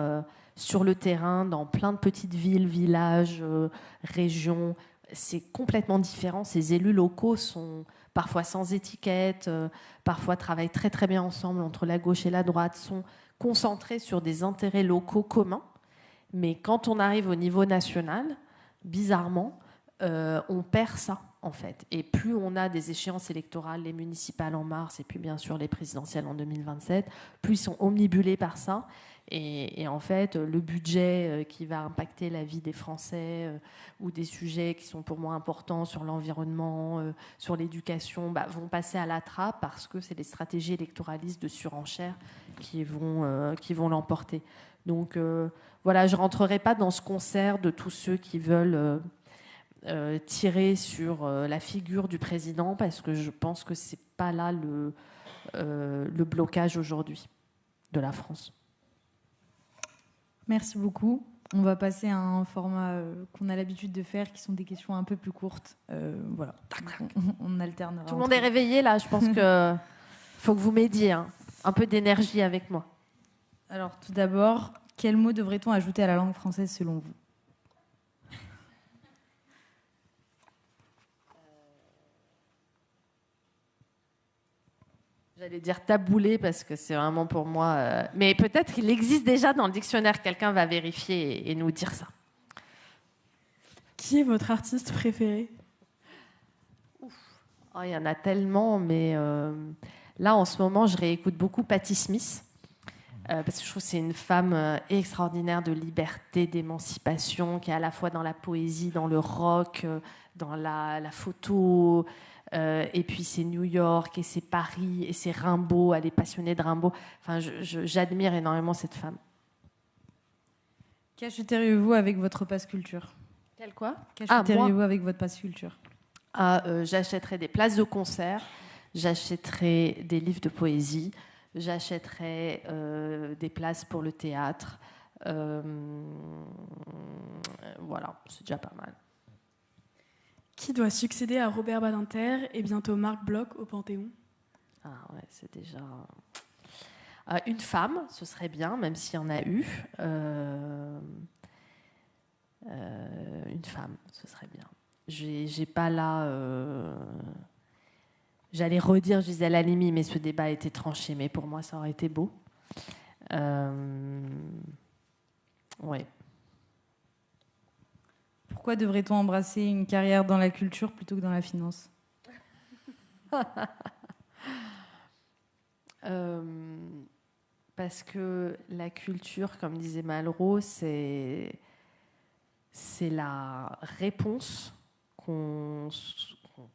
sur le terrain, dans plein de petites villes, villages, régions. C'est complètement différent. Ces élus locaux sont parfois sans étiquette, parfois travaillent très très bien ensemble entre la gauche et la droite, sont concentrés sur des intérêts locaux communs. Mais quand on arrive au niveau national, bizarrement, on perd ça, en fait. Et plus on a des échéances électorales, les municipales en mars et puis bien sûr les présidentielles en 2027, plus ils sont omnibulés par ça. Et en fait, le budget qui va impacter la vie des Français ou des sujets qui sont pour moi importants sur l'environnement, sur l'éducation, vont passer à la trappe parce que c'est les stratégies électoralistes de surenchère qui vont l'emporter. Donc voilà, je ne rentrerai pas dans ce concert de tous ceux qui veulent tirer sur la figure du président parce que je pense que ce n'est pas là le blocage aujourd'hui de la France. Merci beaucoup. On va passer à un format qu'on a l'habitude de faire, qui sont des questions un peu plus courtes. Voilà. On alternera. Tout le monde est réveillé là. Je pense que faut que vous m'aidiez un peu d'énergie avec moi. Alors, tout d'abord, quel mot devrait-on ajouter à la langue française selon vous? J'allais dire taboulé parce que c'est vraiment pour moi... Mais peut-être qu'il existe déjà dans le dictionnaire. Quelqu'un va vérifier et nous dire ça. Qui est votre artiste préféré? Il y en a tellement, mais là, en ce moment, je réécoute beaucoup Patti Smith. Parce que je trouve que c'est une femme extraordinaire de liberté, d'émancipation, qui est à la fois dans la poésie, dans le rock, dans la photo... et puis c'est New York, et c'est Paris, et c'est Rimbaud, elle est passionnée de Rimbaud. Enfin, j'admire énormément cette femme. Qu'achèteriez-vous avec votre passe culture? Quel quoi? Qu'achèteriez-vous avec votre passe culture? J'achèterais des places de concert, j'achèterais des livres de poésie, j'achèterais des places pour le théâtre. Voilà, c'est déjà pas mal. Qui doit succéder à Robert Badinter et bientôt Marc Bloch au Panthéon? Ah ouais, c'est déjà... une femme, ce serait bien, même s'il y en a eu. Une femme, ce serait bien. J'ai pas là... J'allais redire Gisèle Halimi, mais ce débat a été tranché. Mais pour moi, ça aurait été beau. Ouais. Pourquoi devrait-on embrasser une carrière dans la culture plutôt que dans la finance? Parce que la culture, comme disait Malraux, c'est la réponse qu'on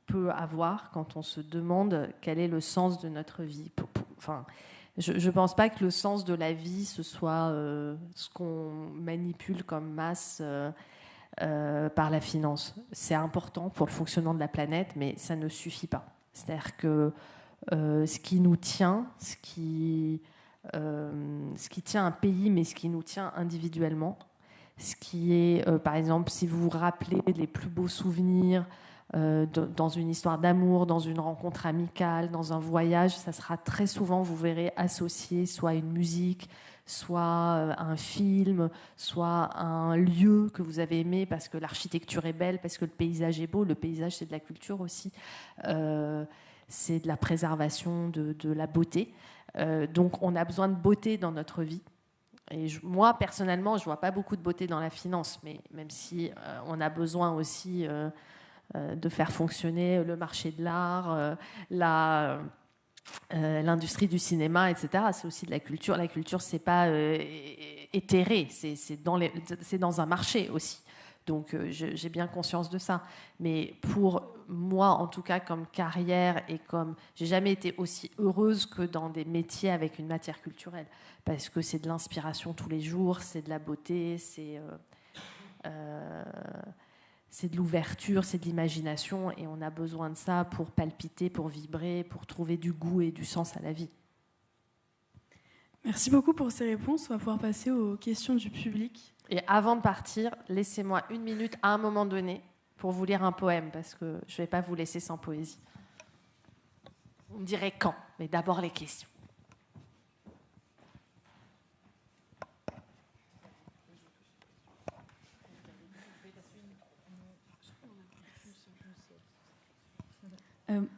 peut avoir quand on se demande quel est le sens de notre vie. Enfin, je ne pense pas que le sens de la vie, ce soit ce qu'on manipule comme masse par la finance. C'est important pour le fonctionnement de la planète, mais ça ne suffit pas. C'est-à-dire que ce qui nous tient, ce qui tient un pays, mais ce qui nous tient individuellement, ce qui est, par exemple, si vous vous rappelez les plus beaux souvenirs dans une histoire d'amour, dans une rencontre amicale, dans un voyage, ça sera très souvent, vous verrez, associé soit à une musique, soit un film, soit un lieu que vous avez aimé parce que l'architecture est belle, parce que le paysage est beau. Le paysage, c'est de la culture aussi. C'est de la préservation de la beauté. Donc, on a besoin de beauté dans notre vie. Et moi, personnellement, je ne vois pas beaucoup de beauté dans la finance, mais même si on a besoin aussi de faire fonctionner le marché de l'art, l'industrie du cinéma, etc. C'est aussi de la culture. La culture, c'est pas éthéré, c'est dans un marché aussi. Donc j'ai bien conscience de ça. Mais pour moi, en tout cas, comme carrière et comme j'ai jamais été aussi heureuse que dans des métiers avec une matière culturelle, parce que c'est de l'inspiration tous les jours, c'est de la beauté, c'est de l'ouverture, c'est de l'imagination, et on a besoin de ça pour palpiter, pour vibrer, pour trouver du goût et du sens à la vie. Merci beaucoup pour ces réponses. On va pouvoir passer aux questions du public. Et avant de partir, laissez-moi 1 minute à un moment donné pour vous lire un poème, parce que je ne vais pas vous laisser sans poésie. Vous me direz quand, mais d'abord les questions.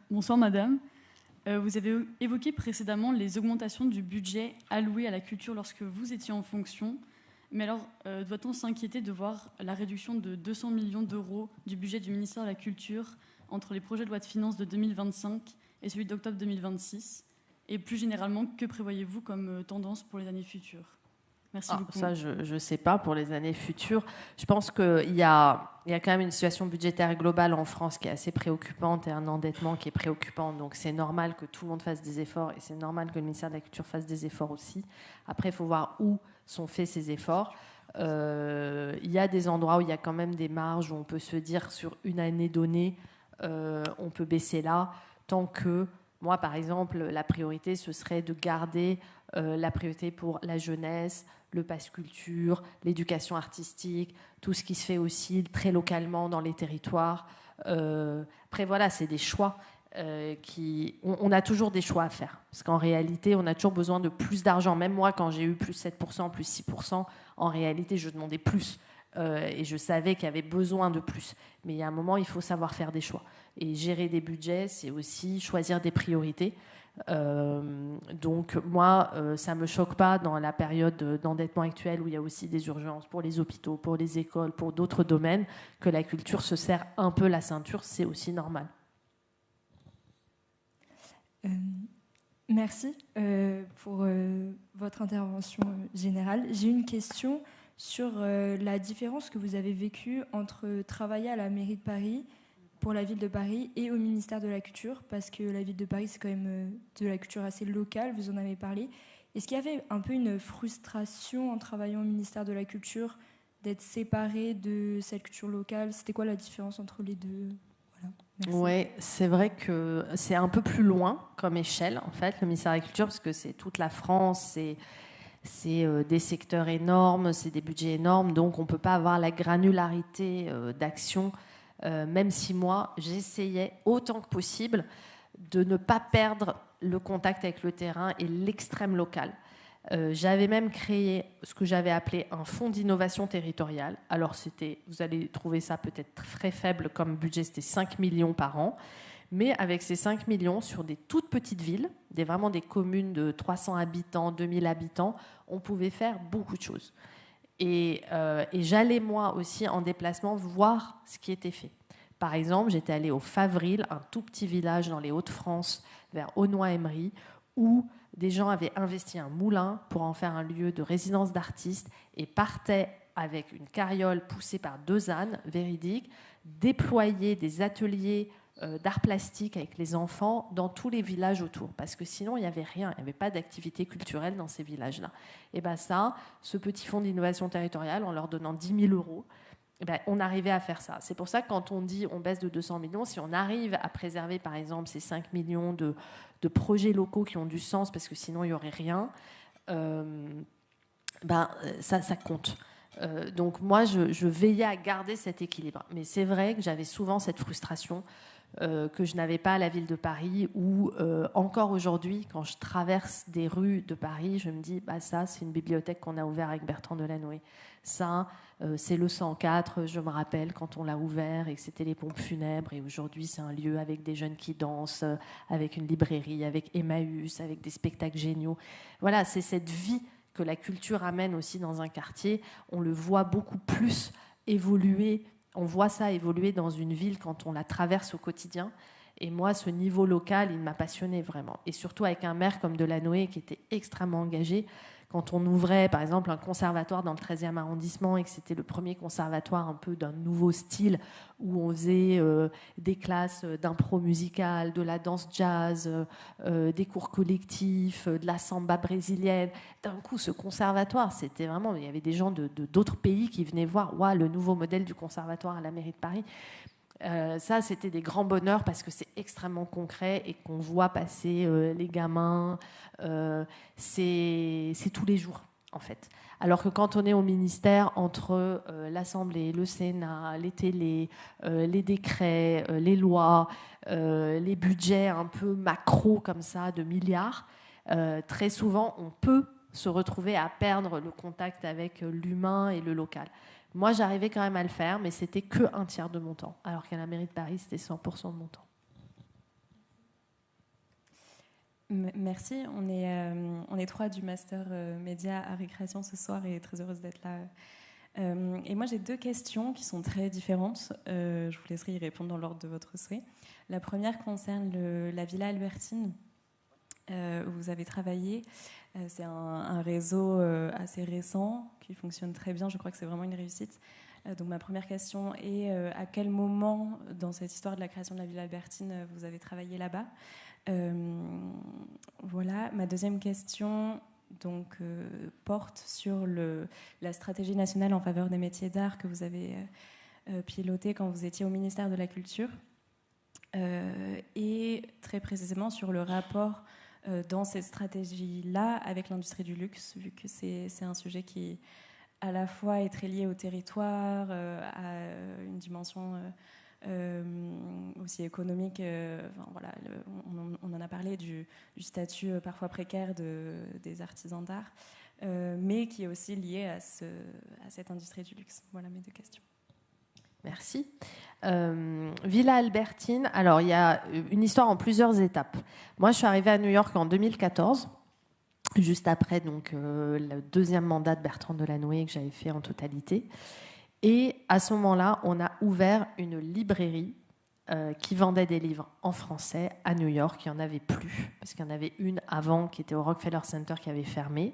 Bonsoir madame. Vous avez évoqué précédemment les augmentations du budget alloué à la culture lorsque vous étiez en fonction. Mais alors, doit-on s'inquiéter de voir la réduction de 200 millions d'euros du budget du ministère de la Culture entre les projets de loi de finances de 2025 et celui d'octobre 2026 ? Et plus généralement, que prévoyez-vous comme tendance pour les années futures ? Merci beaucoup. Ça, je ne sais pas pour les années futures. Je pense qu'il y a quand même une situation budgétaire globale en France qui est assez préoccupante et un endettement qui est préoccupant. Donc c'est normal que tout le monde fasse des efforts et c'est normal que le ministère de la Culture fasse des efforts aussi. Après, il faut voir où sont faits ces efforts. Il y a des endroits où il y a quand même des marges où on peut se dire sur une année donnée, on peut baisser là, tant que, moi par exemple, la priorité ce serait de garder la priorité pour la jeunesse, le pass culture, l'éducation artistique, tout ce qui se fait aussi très localement dans les territoires. Après voilà, c'est des choix. On a toujours des choix à faire. Parce qu'en réalité, on a toujours besoin de plus d'argent. Même moi, quand j'ai eu plus 7%, plus 6%, en réalité, je demandais plus. Et je savais qu'il y avait besoin de plus. Mais il y a un moment, il faut savoir faire des choix. Et gérer des budgets, c'est aussi choisir des priorités. Donc moi, ça ne me choque pas dans la période d'endettement actuelle où il y a aussi des urgences pour les hôpitaux, pour les écoles, pour d'autres domaines, que la culture se serre un peu la ceinture, c'est aussi normal. Merci pour votre intervention générale. J'ai une question sur la différence que vous avez vécue entre travailler à la mairie de Paris, pour la ville de Paris, et au ministère de la Culture, parce que la ville de Paris, c'est quand même de la culture assez locale, vous en avez parlé. Est-ce qu'il y avait un peu une frustration en travaillant au ministère de la Culture d'être séparé de cette culture locale ? C'était quoi la différence entre les deux ? Oui, c'est vrai que c'est un peu plus loin comme échelle, en fait, le ministère de la Culture, parce que c'est toute la France, c'est des secteurs énormes, c'est des budgets énormes, donc on ne peut pas avoir la granularité d'action, même si moi, j'essayais autant que possible de ne pas perdre le contact avec le terrain et l'extrême local. J'avais même créé ce que j'avais appelé un fonds d'innovation territoriale. Alors, vous allez trouver ça peut-être très faible comme budget, c'était 5 millions par an. Mais avec ces 5 millions, sur des toutes petites villes, vraiment des communes de 300 habitants, 2000 habitants, on pouvait faire beaucoup de choses. Et j'allais, moi aussi, en déplacement, voir ce qui était fait. Par exemple, j'étais allée au Favril, un tout petit village dans les Hauts-de-France, vers Aulnoy-Emery, où des gens avaient investi un moulin pour en faire un lieu de résidence d'artistes et partaient avec une carriole poussée par 2 ânes véridiques, déployer des ateliers d'art plastique avec les enfants dans tous les villages autour. Parce que sinon, il n'y avait rien, il n'y avait pas d'activité culturelle dans ces villages-là. Et bien ça, ce petit fonds d'innovation territoriale, en leur donnant 10 000 euros, on arrivait à faire ça. C'est pour ça que quand on dit on baisse de 200 millions, si on arrive à préserver par exemple ces 5 millions de projets locaux qui ont du sens, parce que sinon il n'y aurait rien, ça compte. Donc moi, je veillais à garder cet équilibre. Mais c'est vrai que j'avais souvent cette frustration que je n'avais pas à la ville de Paris, où encore aujourd'hui, quand je traverse des rues de Paris, je me dis, bah, ça, c'est une bibliothèque qu'on a ouverte avec Bertrand Delanoë. Ça, c'est le 104, je me rappelle quand on l'a ouvert et que c'était les pompes funèbres. Et aujourd'hui, c'est un lieu avec des jeunes qui dansent, avec une librairie, avec Emmaüs, avec des spectacles géniaux. Voilà, c'est cette vie que la culture amène aussi dans un quartier. On le voit beaucoup plus évoluer. On voit ça évoluer dans une ville quand on la traverse au quotidien. Et moi, ce niveau local, il m'a passionné vraiment. Et surtout avec un maire comme Delanoë qui était extrêmement engagé. Quand on ouvrait, par exemple, un conservatoire dans le 13e arrondissement et que c'était le premier conservatoire un peu d'un nouveau style où on faisait des classes d'impro musical, de la danse jazz, des cours collectifs, de la samba brésilienne. D'un coup, ce conservatoire, c'était vraiment... Il y avait des gens d'autres pays qui venaient voir le nouveau modèle du conservatoire à la mairie de Paris. Ça, c'était des grands bonheurs parce que c'est extrêmement concret et qu'on voit passer les gamins. C'est tous les jours, en fait. Alors que quand on est au ministère, entre l'Assemblée, le Sénat, les télés, les décrets, les lois, les budgets un peu macro comme ça, de milliards, très souvent, on peut se retrouver à perdre le contact avec l'humain et le local. Moi, j'arrivais quand même à le faire, mais c'était que un tiers de mon temps, alors qu'à la mairie de Paris, c'était 100% de mon temps. Merci. On est 3 du master média à récréation ce soir et très heureuse d'être là. Et moi, j'ai 2 questions qui sont très différentes. Je vous laisserai y répondre dans l'ordre de votre souhait. La première concerne la Villa Albertine, où vous avez travaillé. C'est un réseau assez récent qui fonctionne très bien. Je crois que c'est vraiment une réussite. Donc ma première question est à quel moment dans cette histoire de la création de la Villa Albertine vous avez travaillé là-bas? Voilà. Ma deuxième question porte sur la stratégie nationale en faveur des métiers d'art que vous avez pilotée quand vous étiez au ministère de la Culture, et très précisément sur le rapport dans cette stratégie-là avec l'industrie du luxe, vu que c'est un sujet qui à la fois est très lié au territoire, à une dimension aussi économique. Voilà, on en a parlé du statut parfois précaire des artisans d'art, mais qui est aussi lié à cette industrie du luxe. Voilà mes 2 questions. Merci. Villa Albertine, alors il y a une histoire en plusieurs étapes. Moi, je suis arrivée à New York en 2014, juste après donc, le 2e mandat de Bertrand Delanoë que j'avais fait en totalité. Et à ce moment-là, on a ouvert une librairie qui vendait des livres en français à New York. Il n'y en avait plus, parce qu'il y en avait une avant qui était au Rockefeller Center qui avait fermé.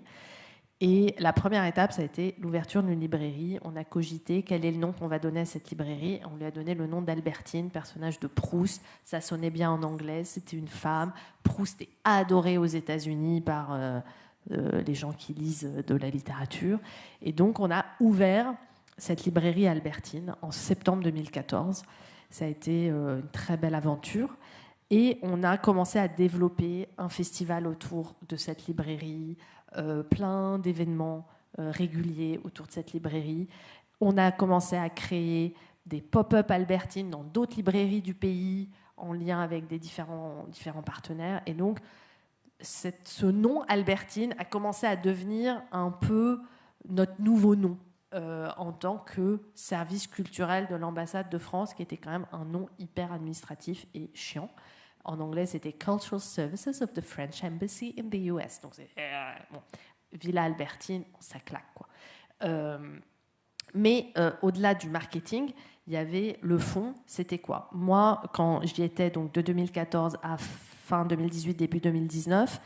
Et la première étape, ça a été l'ouverture d'une librairie. On a cogité quel est le nom qu'on va donner à cette librairie. On lui a donné le nom d'Albertine, personnage de Proust. Ça sonnait bien en anglais, c'était une femme. Proust est adoré aux États-Unis par les gens qui lisent de la littérature. Et donc, on a ouvert cette librairie Albertine en septembre 2014. Ça a été une très belle aventure. Et on a commencé à développer un festival autour de cette librairie, plein d'événements réguliers autour de cette librairie. On a commencé à créer des pop-up Albertine dans d'autres librairies du pays, en lien avec des différents partenaires. Et donc, ce nom Albertine a commencé à devenir un peu notre nouveau nom en tant que service culturel de l'ambassade de France, qui était quand même un nom hyper administratif et chiant. En anglais, c'était Cultural Services of the French Embassy in the US. Donc, c'est bon, Villa Albertine, ça claque, quoi. Mais au-delà du marketing, il y avait le fond. C'était quoi? Moi, quand j'y étais, donc de 2014 à fin 2018, début 2019,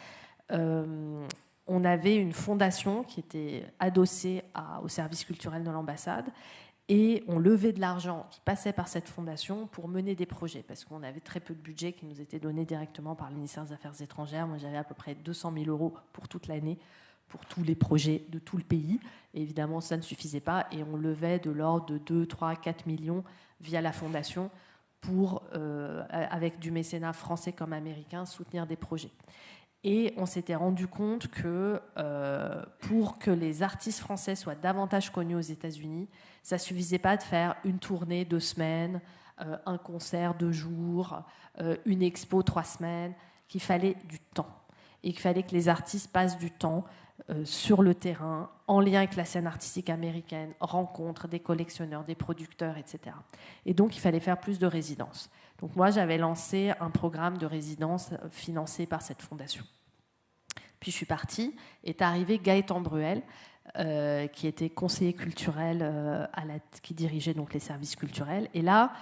on avait une fondation qui était adossée au service culturel de l'ambassade. Et on levait de l'argent qui passait par cette fondation pour mener des projets, parce qu'on avait très peu de budget qui nous était donné directement par le ministère des Affaires étrangères. Moi, j'avais à peu près 200 000 € pour toute l'année, pour tous les projets de tout le pays. Et évidemment, ça ne suffisait pas, et on levait de l'ordre de 2, 3, 4 millions via la fondation pour, avec du mécénat français comme américain, soutenir des projets. Et on s'était rendu compte que pour que les artistes français soient davantage connus aux États-Unis, ça ne suffisait pas de faire une tournée 2 semaines un concert 2 jours, une expo 3 semaines, qu'il fallait du temps et qu'il fallait que les artistes passent du temps sur le terrain, en lien avec la scène artistique américaine, rencontres des collectionneurs, des producteurs, etc. Et donc, il fallait faire plus de résidences. Donc moi, j'avais lancé un programme de résidence financé par cette fondation. Puis je suis partie, est arrivé Gaëtan Bruel, qui était conseiller culturel, qui dirigeait donc les services culturels. Et là,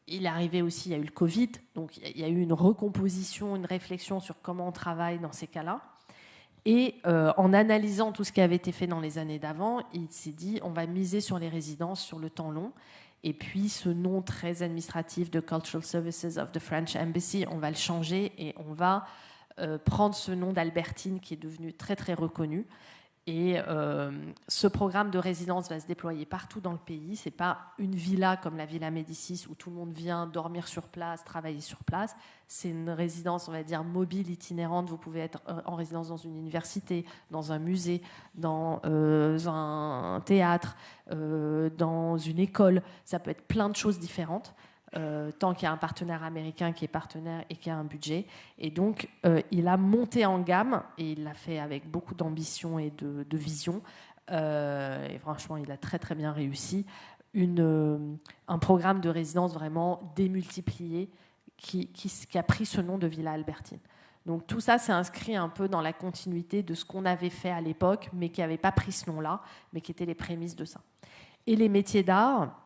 il est arrivé aussi, il y a eu le Covid, donc il y a eu une recomposition, une réflexion sur comment on travaille dans ces cas-là. Et en analysant tout ce qui avait été fait dans les années d'avant, il s'est dit on va miser sur les résidences, sur le temps long. Et puis ce nom très administratif de Cultural Services of the French Embassy, on va le changer et on va prendre ce nom d'Albertine qui est devenu très très reconnu. Et ce programme de résidence va se déployer partout dans le pays. Ce n'est pas une villa comme la Villa Médicis où tout le monde vient dormir sur place, travailler sur place. C'est une résidence, on va dire, mobile, itinérante. Vous pouvez être en résidence dans une université, dans un musée, dans un théâtre, dans une école. Ça peut être plein de choses différentes. Tant qu'il y a un partenaire américain qui est partenaire et qui a un budget. Et donc, il a monté en gamme, et il l'a fait avec beaucoup d'ambition et de vision. Et franchement, il a très, très bien réussi. Un programme de résidence vraiment démultiplié qui a pris ce nom de Villa Albertine. Donc, tout ça, c'est inscrit un peu dans la continuité de ce qu'on avait fait à l'époque, mais qui n'avait pas pris ce nom-là, mais qui étaient les prémices de ça. Et les métiers d'art...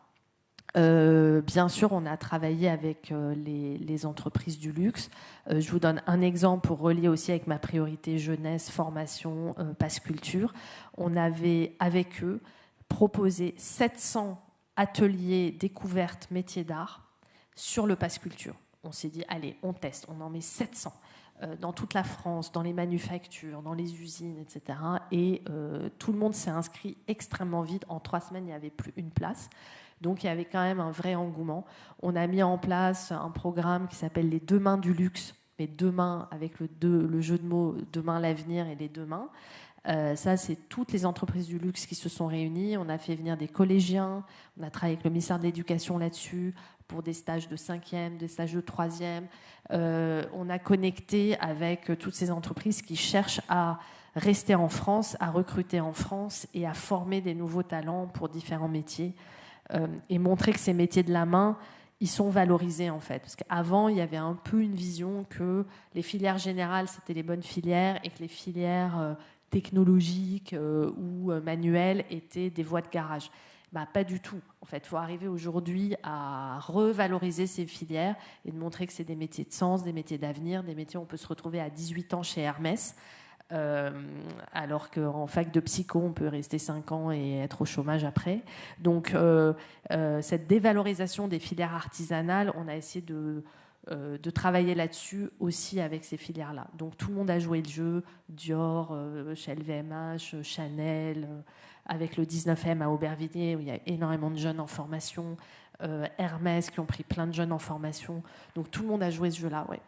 bien sûr, on a travaillé avec les entreprises du luxe. Je vous donne un exemple pour relier aussi avec ma priorité jeunesse, formation, Pass Culture. On avait, avec eux, proposé 700 ateliers découvertes métiers d'art sur le Pass Culture. On s'est dit, allez, on teste, on en met 700 dans toute la France, dans les manufactures, dans les usines, etc. Et tout le monde s'est inscrit extrêmement vite. En 3 semaines, il n'y avait plus une place. Donc il y avait quand même un vrai engouement. On a mis en place un programme qui s'appelle les 2 mains du luxe, mais 2 mains avec le jeu de mots demain l'avenir et les 2 mains. Ça, c'est toutes les entreprises du luxe qui se sont réunies. On a fait venir des collégiens, on a travaillé avec le ministère de l'Éducation là-dessus pour des stages de 5e, des stages de 3e. On a connecté avec toutes ces entreprises qui cherchent à rester en France, à recruter en France et à former des nouveaux talents pour différents métiers. Et montrer que ces métiers de la main, ils sont valorisés en fait. Parce qu'avant, il y avait un peu une vision que les filières générales, c'était les bonnes filières et que les filières technologiques ou manuelles étaient des voies de garage. Bah, pas du tout. En fait, il faut arriver aujourd'hui à revaloriser ces filières et de montrer que c'est des métiers de sens, des métiers d'avenir, des métiers où on peut se retrouver à 18 ans chez Hermès. Alors qu'en fac de psycho, on peut rester 5 ans et être au chômage après. Donc, cette dévalorisation des filières artisanales, on a essayé de travailler là-dessus aussi avec ces filières-là. Donc, tout le monde a joué le jeu, Dior, chez LVMH, Chanel, avec le 19e à Aubervilliers, où il y a énormément de jeunes en formation, Hermès, qui ont pris plein de jeunes en formation. Donc, tout le monde a joué ce jeu-là, ouais.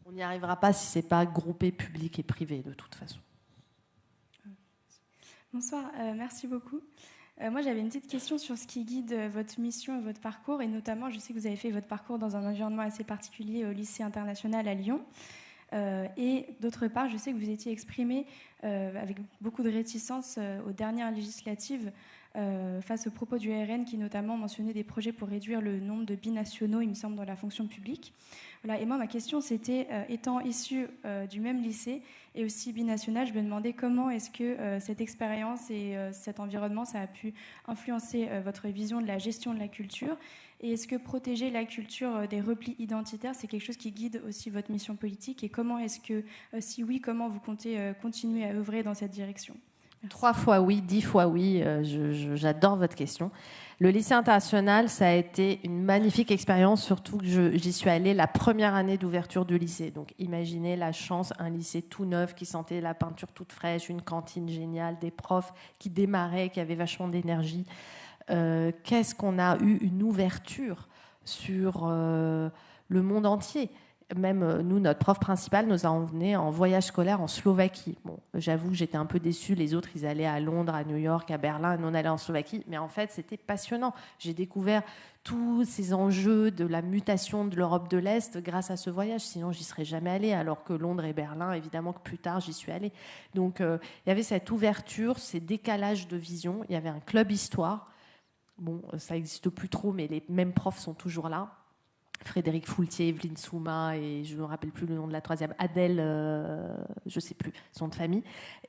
On n'y arrivera pas si ce n'est pas groupé public et privé, de toute façon. Bonsoir, merci beaucoup. Moi, j'avais une petite question sur ce qui guide votre mission et votre parcours. Et notamment, je sais que vous avez fait votre parcours dans un environnement assez particulier au lycée international à Lyon. Et d'autre part, je sais que vous étiez exprimé avec beaucoup de réticence aux dernières législatives face aux propos du RN qui notamment mentionnait des projets pour réduire le nombre de binationaux, il me semble, dans la fonction publique. Voilà. Et moi, ma question, c'était, étant issue du même lycée et aussi binational, je me demandais comment est-ce que cette expérience et cet environnement, ça a pu influencer votre vision de la gestion de la culture. Et est-ce que protéger la culture des replis identitaires, c'est quelque chose qui guide aussi votre mission politique? Et comment est-ce que, si oui, comment vous comptez continuer à œuvrer dans cette direction? Merci. 3 fois oui, 10 fois oui, j'adore votre question. Le lycée international, ça a été une magnifique expérience, surtout que j'y suis allée la première année d'ouverture du lycée. Donc imaginez la chance, un lycée tout neuf qui sentait la peinture toute fraîche, une cantine géniale, des profs qui démarraient, qui avaient vachement d'énergie. Qu'est-ce qu'on a eu une ouverture sur le monde entier. même nous, notre prof principal nous a emmenés en voyage scolaire en Slovaquie. Bon, j'avoue, j'étais un peu déçue. Les autres, ils allaient à Londres, à New York, à Berlin. Nous, on allait en Slovaquie. Mais en fait, c'était passionnant. J'ai découvert tous ces enjeux de la mutation de l'Europe de l'Est grâce à ce voyage. Sinon, j'y serais jamais allée. Alors que Londres et Berlin, évidemment que plus tard, j'y suis allée. Donc, il y avait cette ouverture, ces décalages de vision. Il y avait un club histoire. Bon, ça n'existe plus trop, mais les mêmes profs sont toujours là. Frédéric Foultier, Evelyne Souma et je ne me rappelle plus le nom de la troisième, Adèle, je ne sais plus son nom de famille.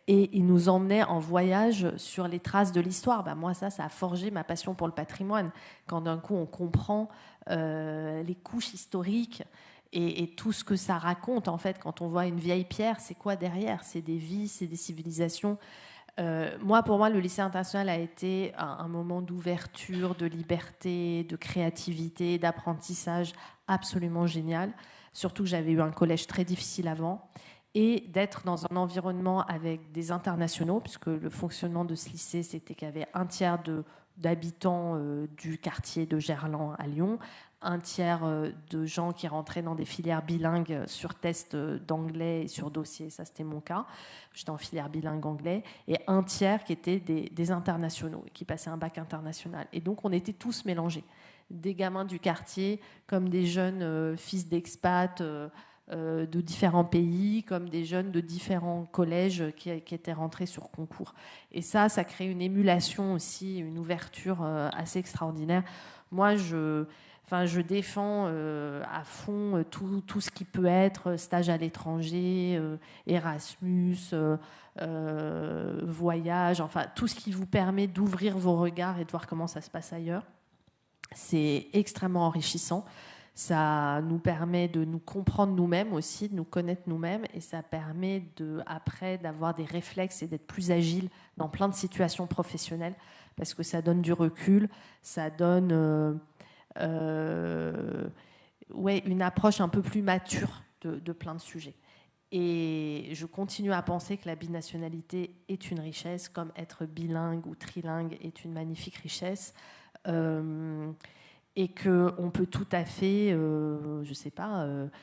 Et ils nous emmenaient en voyage sur les traces de l'histoire. Ben moi, ça a forgé ma passion pour le patrimoine. Quand d'un coup, on comprend les couches historiques et tout ce que ça raconte, en fait, quand on voit une vieille pierre, c'est quoi derrière ? C'est des vies, c'est des civilisations. Pour moi, le lycée international a été un moment d'ouverture, de liberté, de créativité, d'apprentissage absolument génial. Surtout que j'avais eu un collège très difficile avant. Et d'être dans un environnement avec des internationaux, puisque le fonctionnement de ce lycée, c'était qu'il y avait un tiers d'habitants du quartier de Gerland à Lyon, un tiers de gens qui rentraient dans des filières bilingues sur test d'anglais et sur dossier, ça c'était mon cas, j'étais en filière bilingue anglais, et un tiers qui étaient des internationaux, qui passaient un bac international. Et donc on était tous mélangés, des gamins du quartier, comme des jeunes fils d'expats de différents pays, comme des jeunes de différents collèges qui étaient rentrés sur concours. Et ça crée une émulation aussi, une ouverture assez extraordinaire. Moi, je défends à fond tout ce qui peut être stage à l'étranger, Erasmus, voyage, enfin tout ce qui vous permet d'ouvrir vos regards et de voir comment ça se passe ailleurs. C'est extrêmement enrichissant. Ça nous permet de nous comprendre nous-mêmes aussi, de nous connaître nous-mêmes, et ça permet après d'avoir des réflexes et d'être plus agile dans plein de situations professionnelles, parce que ça donne du recul, ça donne une approche un peu plus mature de plein de sujets. Et je continue à penser que la binationalité est une richesse, comme être bilingue ou trilingue est une magnifique richesse. Et qu'on peut tout à fait,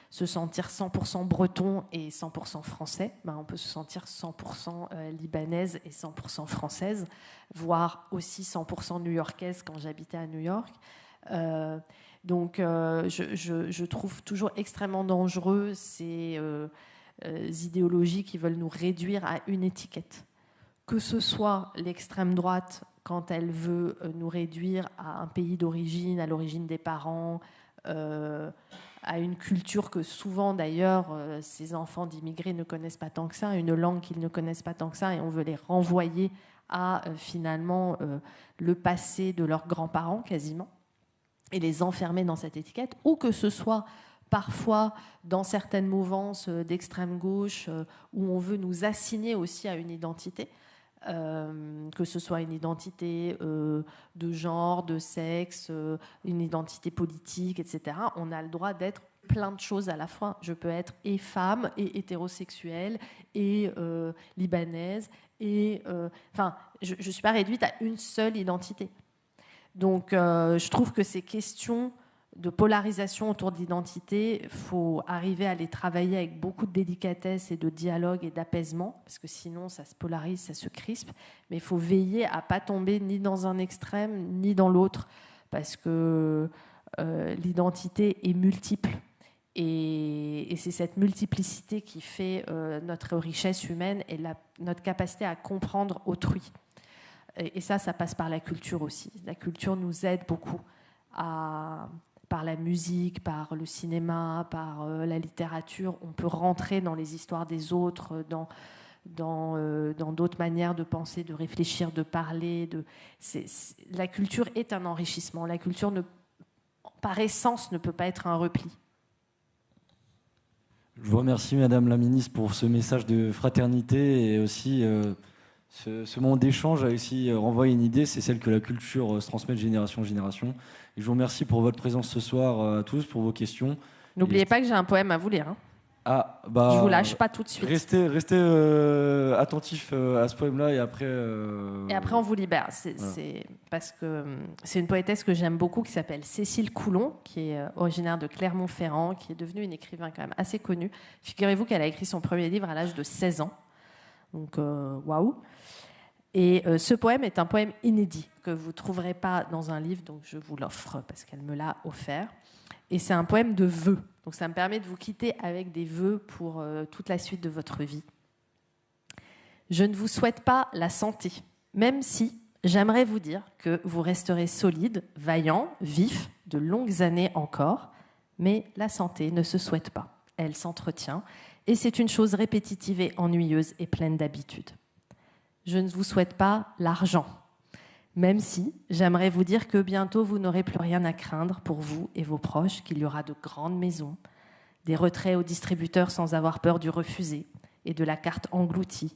se sentir 100% breton et 100% français. On peut se sentir 100% libanaise et 100% française, voire aussi 100% new-yorkaise quand j'habitais à New York. Donc, je trouve toujours extrêmement dangereux ces idéologies qui veulent nous réduire à une étiquette. Que ce soit l'extrême droite, quand elle veut nous réduire à un pays d'origine, à l'origine des parents, à une culture que souvent d'ailleurs ces enfants d'immigrés ne connaissent pas tant que ça, une langue qu'ils ne connaissent pas tant que ça, et on veut les renvoyer à finalement le passé de leurs grands-parents quasiment, et les enfermer dans cette étiquette, ou que ce soit parfois dans certaines mouvances d'extrême gauche où on veut nous assigner aussi à une identité. Que ce soit une identité de genre, de sexe, une identité politique, etc. On a le droit d'être plein de choses à la fois. Je peux être et femme, et hétérosexuelle, et libanaise, et je ne suis pas réduite à une seule identité. Donc, je trouve que ces questions de polarisation autour de l'identité, il faut arriver à les travailler avec beaucoup de délicatesse et de dialogue et d'apaisement, parce que sinon ça se polarise, ça se crispe, mais il faut veiller à ne pas tomber ni dans un extrême ni dans l'autre, parce que l'identité est multiple, et c'est cette multiplicité qui fait notre richesse humaine et notre capacité à comprendre autrui. Et ça passe par la culture aussi. La culture nous aide beaucoup par la musique, par le cinéma, par la littérature. On peut rentrer dans les histoires des autres, dans d'autres manières de penser, de réfléchir, de parler. La culture est un enrichissement. La culture, par essence, ne peut pas être un repli. Je vous remercie, Madame la Ministre, pour ce message de fraternité, et aussi ce moment d'échange a aussi renvoyé une idée, c'est celle que la culture se transmet de génération en génération. Et je vous remercie pour votre présence ce soir à tous, pour vos questions. N'oubliez pas que j'ai un poème à vous lire. Ah, bah, Je vous lâche pas tout de suite. Restez attentif à ce poème-là et après... Et après, on vous libère. Voilà. C'est parce que c'est une poétesse que j'aime beaucoup qui s'appelle Cécile Coulon, qui est originaire de Clermont-Ferrand, qui est devenue une écrivain quand même assez connue. Figurez-vous qu'elle a écrit son premier livre à l'âge de 16 ans. Donc, waouh. Et ce poème est un poème inédit que vous ne trouverez pas dans un livre, donc je vous l'offre parce qu'elle me l'a offert. Et c'est un poème de vœux. Donc ça me permet de vous quitter avec des vœux pour toute la suite de votre vie. Je ne vous souhaite pas la santé, même si j'aimerais vous dire que vous resterez solide, vaillant, vif, de longues années encore. Mais la santé ne se souhaite pas. Elle s'entretient. Et c'est une chose répétitive et ennuyeuse et pleine d'habitude. Je ne vous souhaite pas l'argent, même si j'aimerais vous dire que bientôt vous n'aurez plus rien à craindre pour vous et vos proches, qu'il y aura de grandes maisons, des retraits aux distributeurs sans avoir peur du refusé et de la carte engloutie.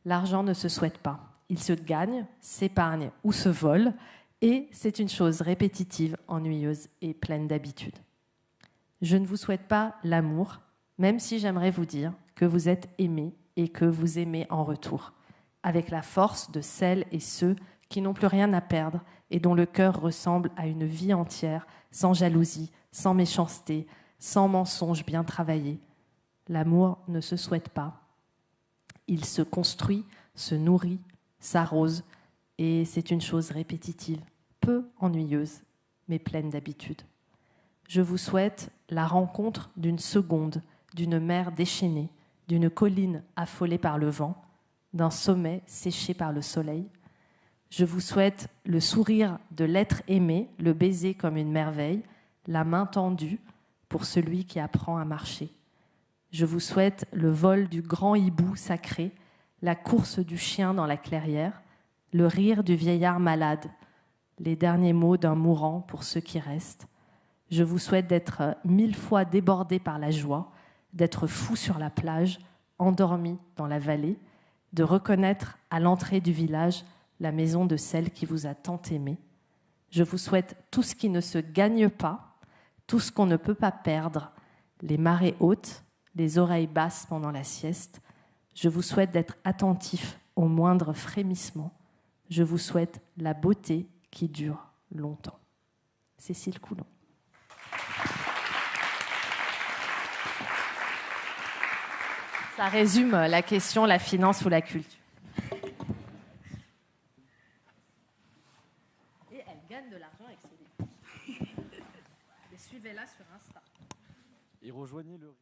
L'argent ne se souhaite pas. Il se gagne, s'épargne ou se vole, et c'est une chose répétitive, ennuyeuse et pleine d'habitude. Je ne vous souhaite pas l'amour, même si j'aimerais vous dire que vous êtes aimé et que vous aimez en retour, avec la force de celles et ceux qui n'ont plus rien à perdre et dont le cœur ressemble à une vie entière, sans jalousie, sans méchanceté, sans mensonge bien travaillé. L'amour ne se souhaite pas. Il se construit, se nourrit, s'arrose, et c'est une chose répétitive, peu ennuyeuse, mais pleine d'habitude. Je vous souhaite la rencontre d'une seconde, d'une mer déchaînée, d'une colline affolée par le vent, d'un sommet séché par le soleil. Je vous souhaite le sourire de l'être aimé, le baiser comme une merveille, la main tendue pour celui qui apprend à marcher. Je vous souhaite le vol du grand hibou sacré, la course du chien dans la clairière, le rire du vieillard malade, les derniers mots d'un mourant pour ceux qui restent. Je vous souhaite d'être 1000 fois débordé par la joie, d'être fou sur la plage, endormi dans la vallée, de reconnaître à l'entrée du village la maison de celle qui vous a tant aimé. Je vous souhaite tout ce qui ne se gagne pas, tout ce qu'on ne peut pas perdre, les marées hautes, les oreilles basses pendant la sieste. Je vous souhaite d'être attentif aux moindres frémissements. Je vous souhaite la beauté qui dure longtemps. Cécile Coulon. Ça résume la question, la finance ou la culture. Et elle gagne de l'argent avec ses livres. Et suivez-la sur Insta. Et rejoignez le...